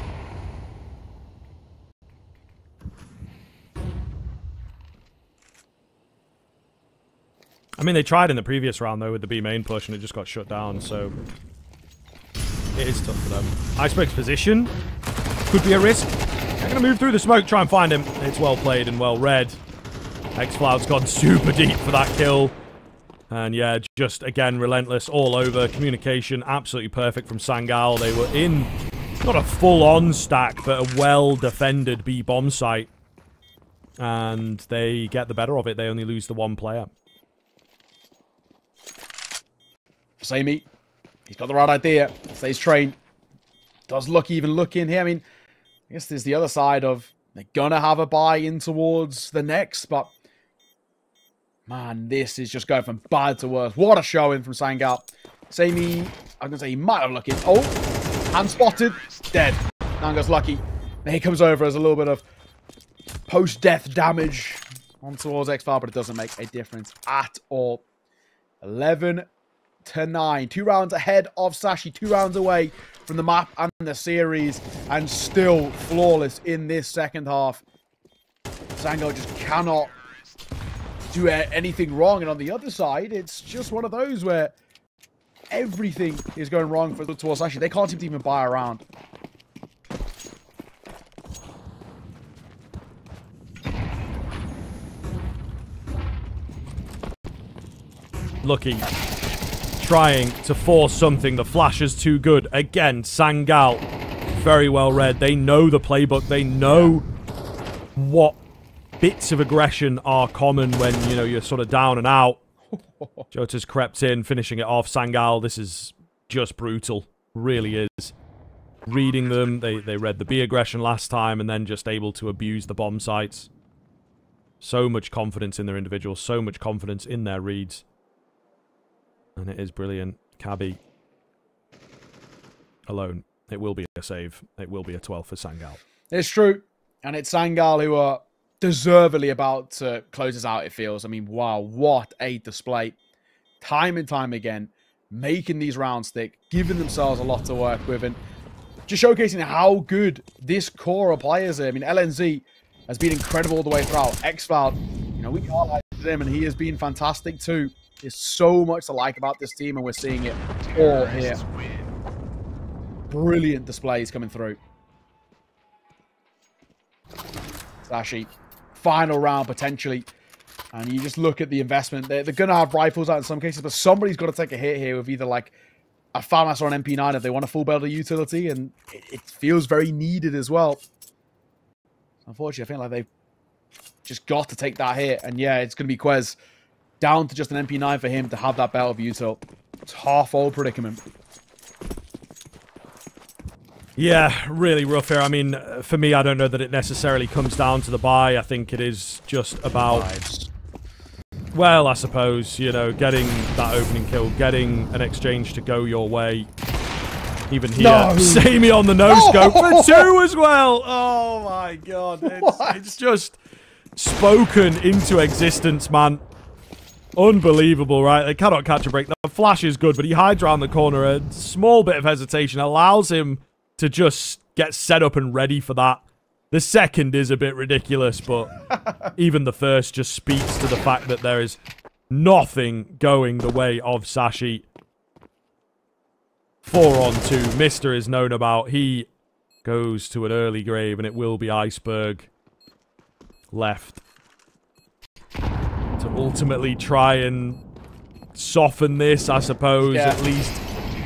I mean, they tried in the previous round, though, with the B main push, and it just got shut down, so it is tough for them. Iceberg's position could be a risk. They're going to move through the smoke, try and find him. It's well played and well read. X-Cloud's gone super deep for that kill. And yeah, just, again, relentless all over. Communication absolutely perfect from Sangal. They were in, not a full-on stack, but a well-defended B-bomb site. And they get the better of it. They only lose the one player. Sammy, he's got the right idea. Stays trained. Does Lucky even look in here? I mean, I guess there's the other side of they're gonna have a buy in towards the next, but man, this is just going from bad to worse. What a showing from Sangal. Sammy, I'm gonna say he might have looked in. Oh, hand spotted, dead. Nanga's Lucky. He comes over as a little bit of post-death damage on towards X-File, but it doesn't make a difference at all. 11-9. 2 rounds ahead of Sashi. 2 rounds away from the map and the series. And still flawless in this second half. Sangal just cannot do anything wrong. And on the other side, it's just one of those where everything is going wrong for towards Sashi. They can't seem to even buy around. Lucky. Trying to force something. The flash is too good. Again, Sangal. Very well read. They know the playbook. They know what bits of aggression are common when, you know, you're sort of down and out. Jota's crept in, finishing it off. Sangal, this is just brutal. Really is. Reading them. They read the B aggression last time and then just able to abuse the bomb sites. So much confidence in their individuals. So much confidence in their reads. And it is brilliant. Cabby alone. It will be a save. It will be a 12 for Sangal. It's true. And it's Sangal who are deservedly about to close us out, it feels. I mean, wow, what a display. Time and time again, making these rounds stick, giving themselves a lot to work with, and just showcasing how good this core of players are. I mean, LNZ has been incredible all the way throughout. X-Cloud, you know, we highlighted him, and he has been fantastic too. There's so much to like about this team, and we're seeing it all here. Brilliant displays coming through. Sashi, final round potentially. And you just look at the investment. They're going to have rifles out in some cases, but somebody's got to take a hit here with either like a Farmaster on MP9 if they want a full builder utility, and it feels very needed as well. Unfortunately, I feel like they've just got to take that hit, and yeah, it's going to be Quez down to just an MP9 for him to have that belt of util. It's half-old predicament. Yeah, really rough here. I mean, for me, I don't know that it necessarily comes down to the buy. I think it is just about... Vibes. Well, I suppose, you know, getting that opening kill, getting an exchange to go your way. Even here, No. Samey on the no-scope for 2 as well. Oh, my God. It's just spoken into existence, man. Unbelievable, right? They cannot catch a break. The flash is good, but he hides around the corner. A small bit of hesitation allows him to just get set up and ready for that. The second is a bit ridiculous, but even the first just speaks to the fact that there is nothing going the way of Sashi. 4-on-2. Mister is known about. He goes to an early grave, and it will be Iceberg left to ultimately try and soften this, I suppose. Yeah. At least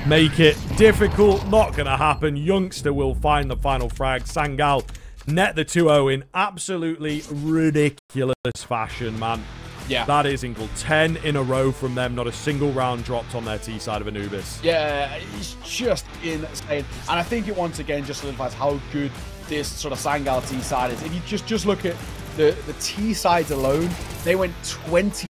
make it difficult. Not going to happen. Youngster will find the final frag. Sangal net the 2-0 in absolutely ridiculous fashion, man. Yeah. That is Ingle. 10 in a row from them. Not a single round dropped on their T side of Anubis. Yeah, it's just insane. And I think it once again just solidifies how good this sort of Sangal T side is. If you just look at the T sides alone, they went 20